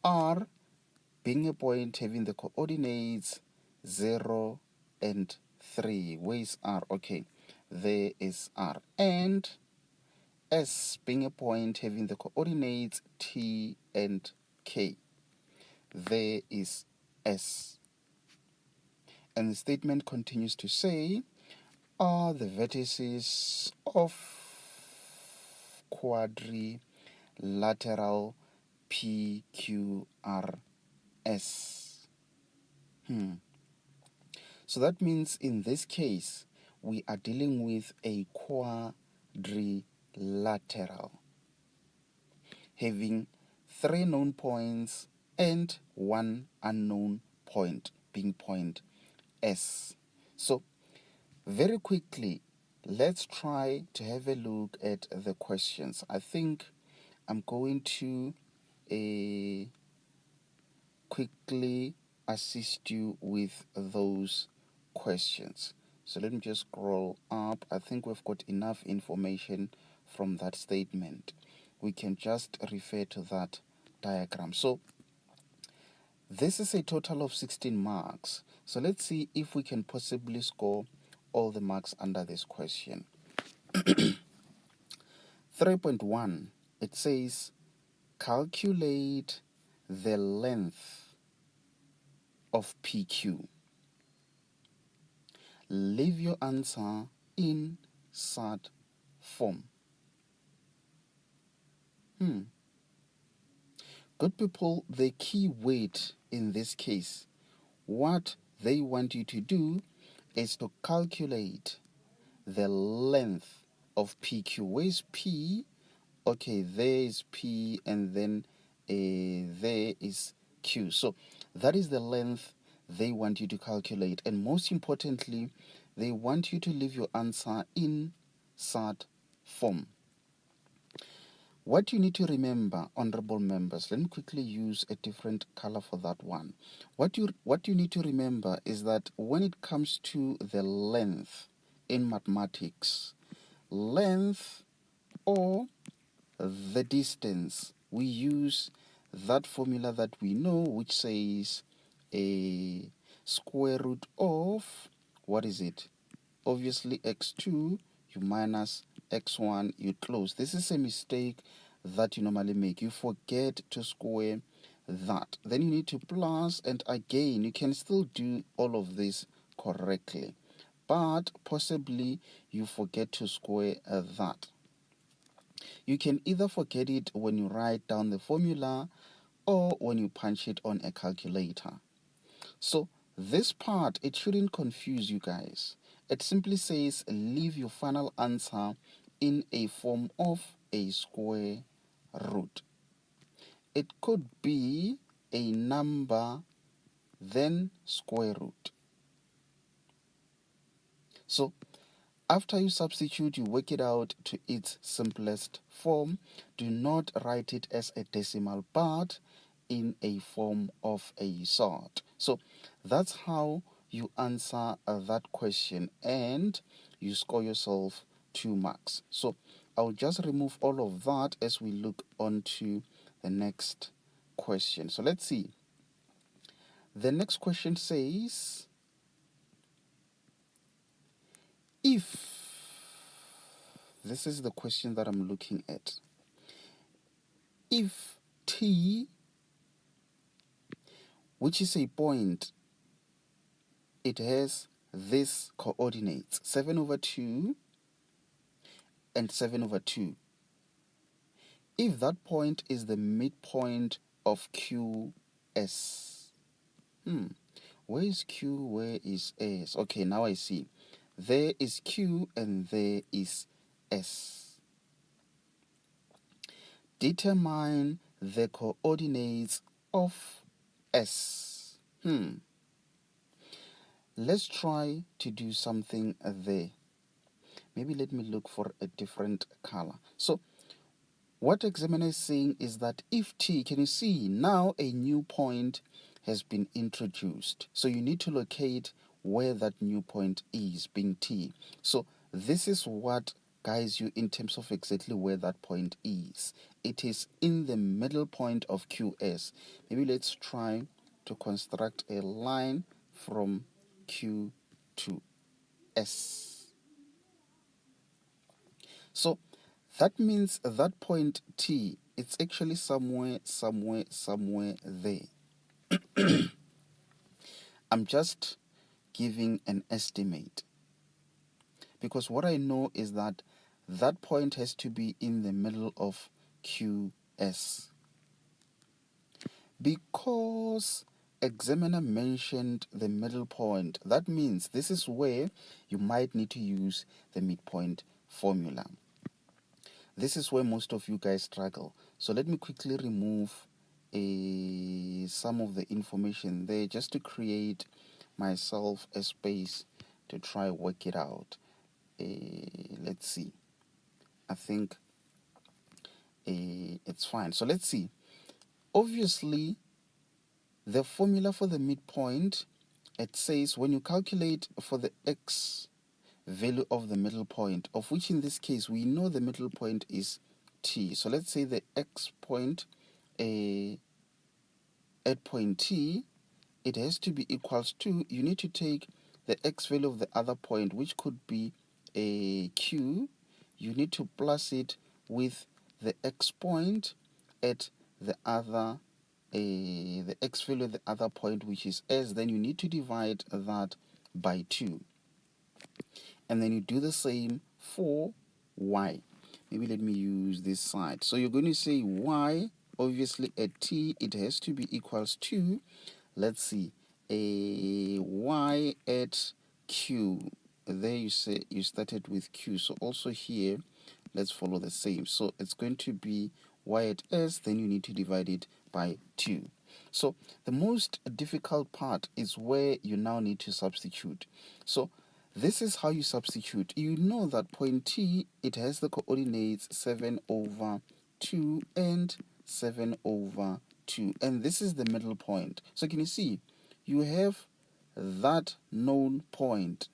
R being a point having the coordinates 0 and 3. Where is R? Okay, there is R. And S being a point having the coordinates T and K. There is S. And the statement continues to say, are the vertices of quadrilateral PQRS. So that means in this case, we are dealing with a quadrilateral having 3 known points and 1 unknown point, being point S. So very quickly, let's try to have a look at the questions. I think I'm going to quickly assist you with those questions. So let me just scroll up. I think we've got enough information from that statement. We can just refer to that diagram. So this is a total of 16 marks. So let's see if we can possibly score all the marks under this question. 3.1, it says, calculate the length of PQ. Leave your answer in SAT form. Good people, the key word in this case, what they want you to do is to calculate the length of PQ. Where's P? Okay, there is P, and then there is Q. So that is the length they want you to calculate. And most importantly, they want you to leave your answer in SAT form. What you need to remember, honorable members, let me quickly use a different color for that one. What you need to remember is that when it comes to the length in mathematics, length or the distance, we use that formula that we know, which says a square root of, what is it? Obviously x2, you minus x1, you close. This is a mistake that you normally make. You forget to square that. Then you need to plus, and again, you can still do all of this correctly, but possibly you forget to square that. You can either forget it when you write down the formula or when you punch it on a calculator. So this part, it shouldn't confuse you guys. It simply says leave your final answer in a form of a square root. It could be a number, then square root. So after you substitute, you work it out to its simplest form. Do not write it as a decimal, but in a form of a sort. So that's how you answer that question, and you score yourself 2 marks. So I'll just remove all of that as we look on to the next question. So let's see. The next question says, if, this is the question that I'm looking at, if t, which is a point, it has this coordinates 7/2 and 7/2. If that point is the midpoint of QS, where is Q, where is S? Okay, now I see. There is Q and there is S. Determine the coordinates of S. Let's try to do something there. Maybe let me look for a different color. So what examiner is saying is that if t, can you see now a new point has been introduced. So you need to locate where that new point is, being t. So this is what guides you in terms of exactly where that point is. It is in the middle point of QS. Maybe let's try to construct a line from Q to S. So that means that point T, it's actually somewhere there. I'm just giving an estimate, because what I know is that that point has to be in the middle of QS. Because examiner mentioned the middle point, that means this is where you might need to use the midpoint formula. This is where most of you guys struggle. So let me quickly remove some of the information there, just to create myself a space to try work it out. Let's see. I think it's fine. So let's see. Obviously, the formula for the midpoint, it says when you calculate for the x value of the middle point, of which in this case we know the middle point is t. So let's say the x point at point t, it has to be equals to, you need to take the x value of the other point, which could be a q. You need to plus it with the x point at the other, the x value at the other point, which is s. Then you need to divide that by 2. And then you do the same for y. Maybe let me use this side. So you're going to say y, obviously at t, it has to be equals to, let's see, a y at q. There you say you started with q. So also here, let's follow the same. So it's going to be y at s, then you need to divide it by 2. So the most difficult part is where you now need to substitute. So this is how you substitute. You know that point T, it has the coordinates 7/2 and 7/2. And this is the middle point. So can you see? You have that known point.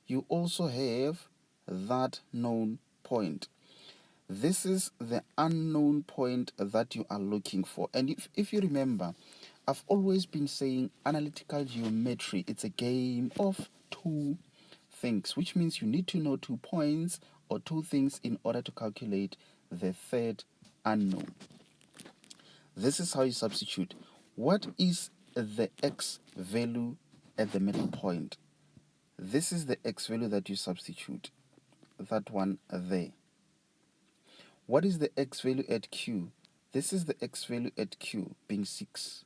You also have that known point. this is the unknown point that you are looking for. And if you remember, I've always been saying analytical geometry, it's a game of two things, which means you need to know 2 points or 2 things in order to calculate the third unknown. This is how you substitute. What is the x value at the middle point? This is the x value that you substitute. That one there. What is the x value at q? This is the x value at q, being 6.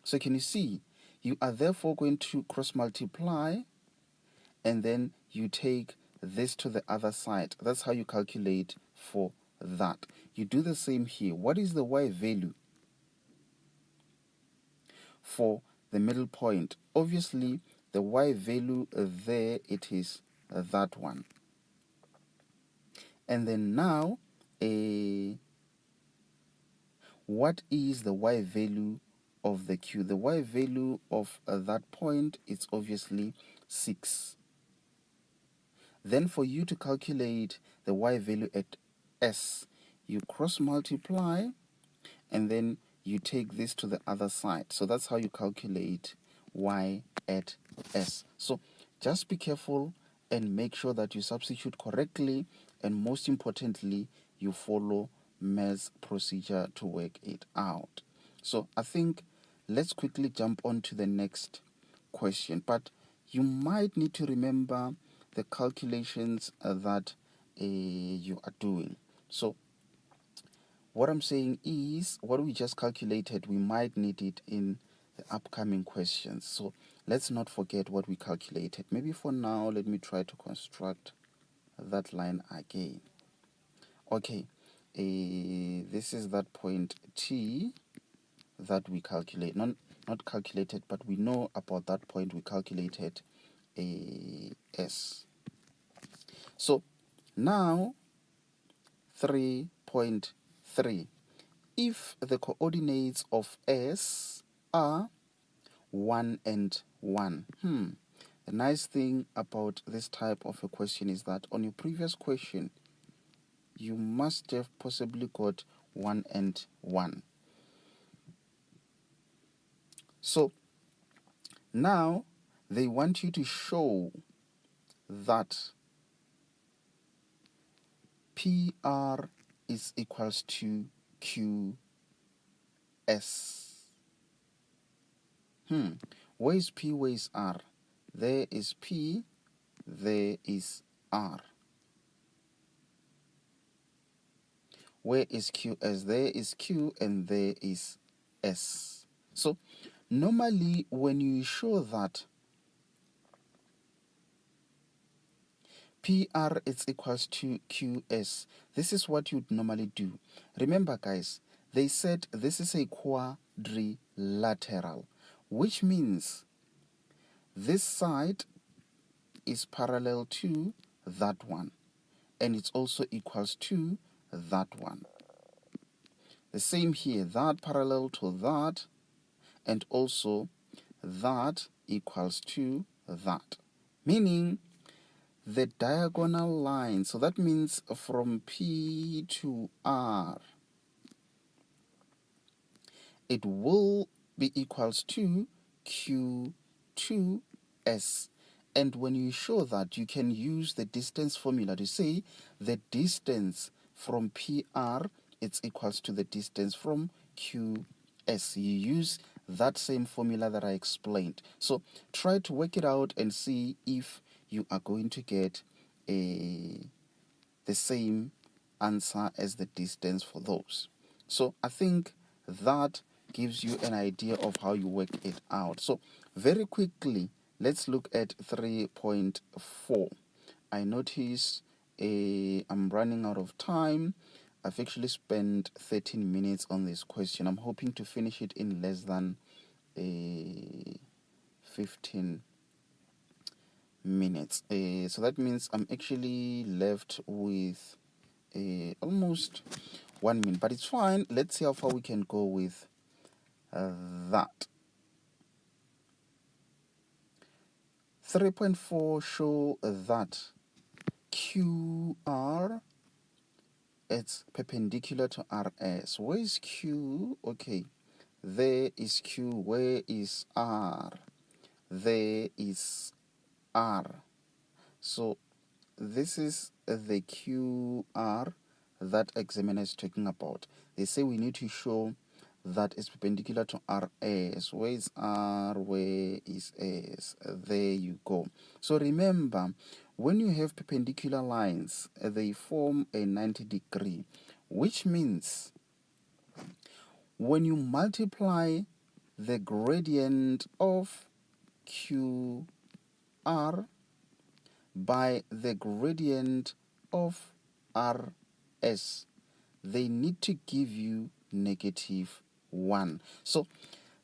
So can you see? You are therefore going to cross multiply, and then you take this to the other side. That's how you calculate for that. You do the same here. What is the y value for the middle point? Obviously, the y value there, it is that one. And then now, what is the y value of the q? The y value of that point is obviously 6. Then for you to calculate the y value at s, you cross multiply and then you take this to the other side. So that's how you calculate y at s. So just be careful and make sure that you substitute correctly, and most importantly, you follow Mer's procedure to work it out. So I think let's quickly jump on to the next question, but you might need to remember the calculations that you are doing. So what I'm saying is, what we just calculated, we might need it in the upcoming questions. So let's not forget what we calculated. Maybe for now, let me try to construct that line again. Okay, this is that point T that we calculate. Not calculated, but we know about that point we calculated S. So now 3.3. If the coordinates of S are 1 and 1. The nice thing about this type of a question is that on your previous question, you must have possibly got 1 and 1. So now they want you to show that PR is equals to QS. Where is P, where is R? There is P, there is R. Where is QS? There is Q and there is S. So normally when you show that PR is equals to QS, this is what you'd normally do. Remember guys, they said this is a quadrilateral, which means this side is parallel to that one, and it's also equals to that one. The same here, that parallel to that, and also that equals to that. Meaning the diagonal line, so that means from P to R, it will be equals to Q2S. And when you show that, you can use the distance formula to say the distance from PR, it's equals to the distance from QS. You use that same formula that I explained. So try to work it out and see if you are going to get the same answer as the distance for those. So I think that gives you an idea of how you work it out. So very quickly, let's look at 3.4. I notice I'm running out of time. I've actually spent 13 minutes on this question. I'm hoping to finish it in less than 15 minutes. So that means I'm actually left with almost 1 minute, but it's fine. Let's see how far we can go with that. 3.4 show that QR it's perpendicular to RS. Where is Q? Okay, there is Q. Where is R? There is R. So this is the QR that examiner is talking about. They say we need to show that it's perpendicular to RS. Where is R? Where is S? There you go. So remember, when you have perpendicular lines, they form a 90 degree, which means when you multiply the gradient of QR by the gradient of RS, they need to give you -1. So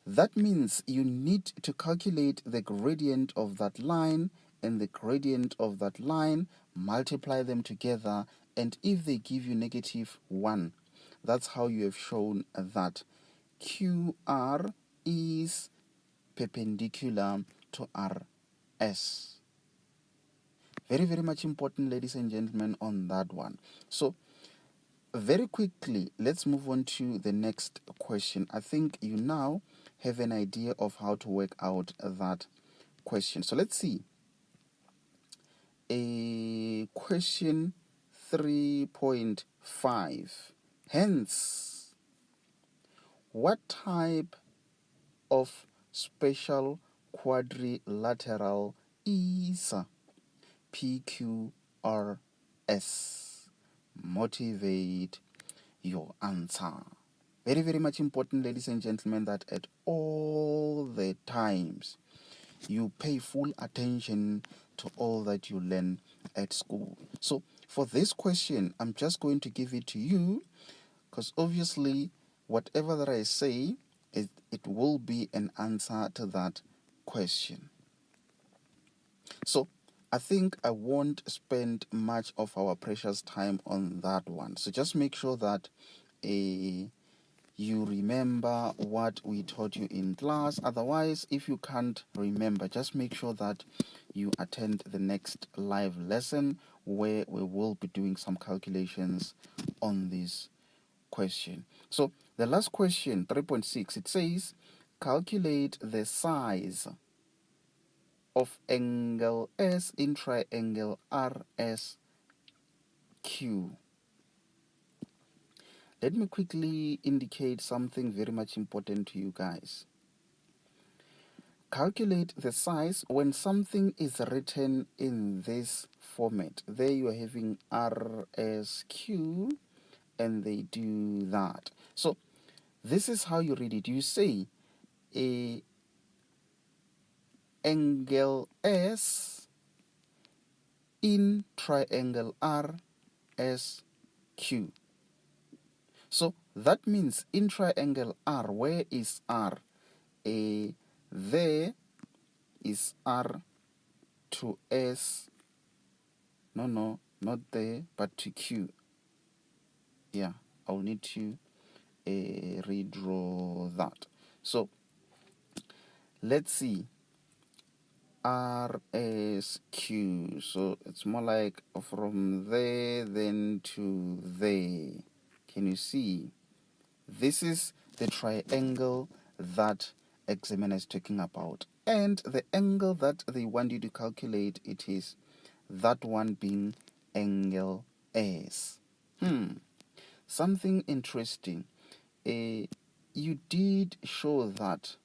that means you need to calculate the gradient of that line and the gradient of that line, multiply them together, and if they give you -1, that's how you have shown that QR is perpendicular to RS. Very, very much important, ladies and gentlemen, on that one. So very quickly, let's move on to the next question. I think you now have an idea of how to work out that question. So let's see. A question 3.5. Hence, what type of special quadrilateral is PQRS? Motivate your answer. Very, very much important, ladies and gentlemen, that at all the times you pay full attention to all that you learn at school. So for this question, I'm just going to give it to you because obviously whatever that I say, it will be an answer to that question. So I think I won't spend much of our precious time on that one. So just make sure that you remember what we taught you in class. Otherwise, if you can't remember, just make sure that you attend the next live lesson where we will be doing some calculations on this question. So the last question, 3.6, it says, calculate the size of angle S in triangle RSQ. Let me quickly indicate something very much important to you guys. Calculate the size when something is written in this format. There you are having RSQ and they do that. So this is how you read it. You say a angle S in triangle RSQ. So that means in triangle R, where is R? There is R to S. No, not there, but to Q. Yeah, I'll need to redraw that. So let's see. RSQ. So it's more like from there then to there. Can you see? This is the triangle that examiner is talking about. And the angle that they want you to calculate, it is that one being angle S. Something interesting. You did show that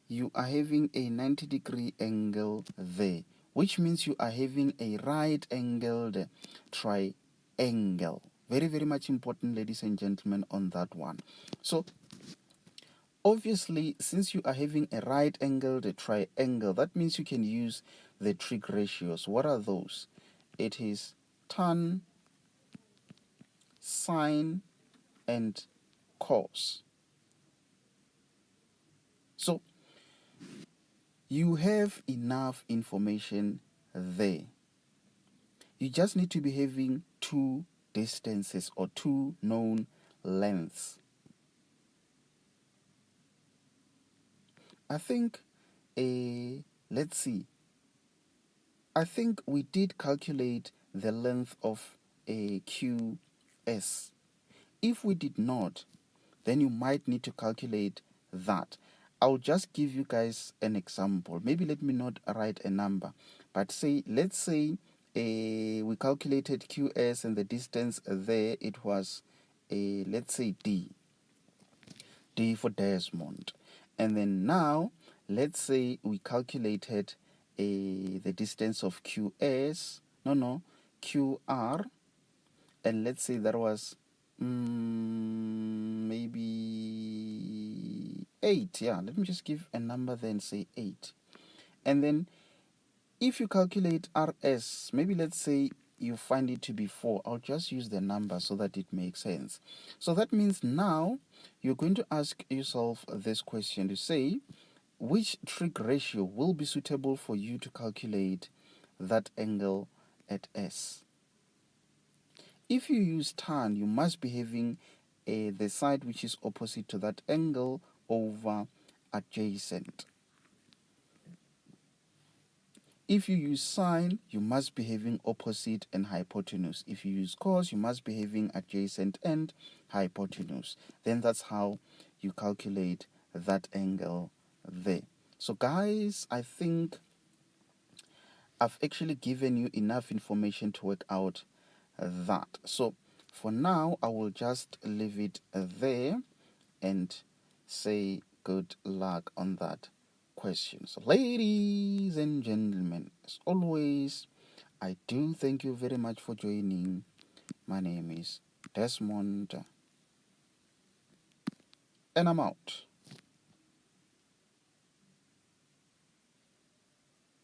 you are having a 90 degree angle there, which means you are having a right angled triangle. Very, very much important, ladies and gentlemen, on that one. So obviously, since you are having a right angled triangle, that means you can use the trig ratios. What are those? It is tan, sine, and cos. So you have enough information there. You just need to be having two distances or two known lengths. I think, let's see. I think we did calculate the length of a QS. If we did not, then you might need to calculate that. I'll just give you guys an example. Maybe let me not write a number, but let's say we calculated QS and the distance there, it was let's say D for Desmond. And then now, let's say we calculated the distance of QR, and let's say that was maybe 8. Yeah, let me just give a number then, say 8. And then if you calculate RS, maybe let's say you find it to be 4. I'll just use the number so that it makes sense. So that means now you're going to ask yourself this question to say, which trig ratio will be suitable for you to calculate that angle at S? If you use tan, you must be having the side which is opposite to that angle over adjacent. If you use sine, you must be having opposite and hypotenuse. If you use cos, you must be having adjacent and hypotenuse. Then that's how you calculate that angle there. So guys, I think I've actually given you enough information to work out that. So for now, I will just leave it there and say good luck on that question. So ladies and gentlemen, as always, I do thank you very much for joining. My name is Desmond, and I'm out.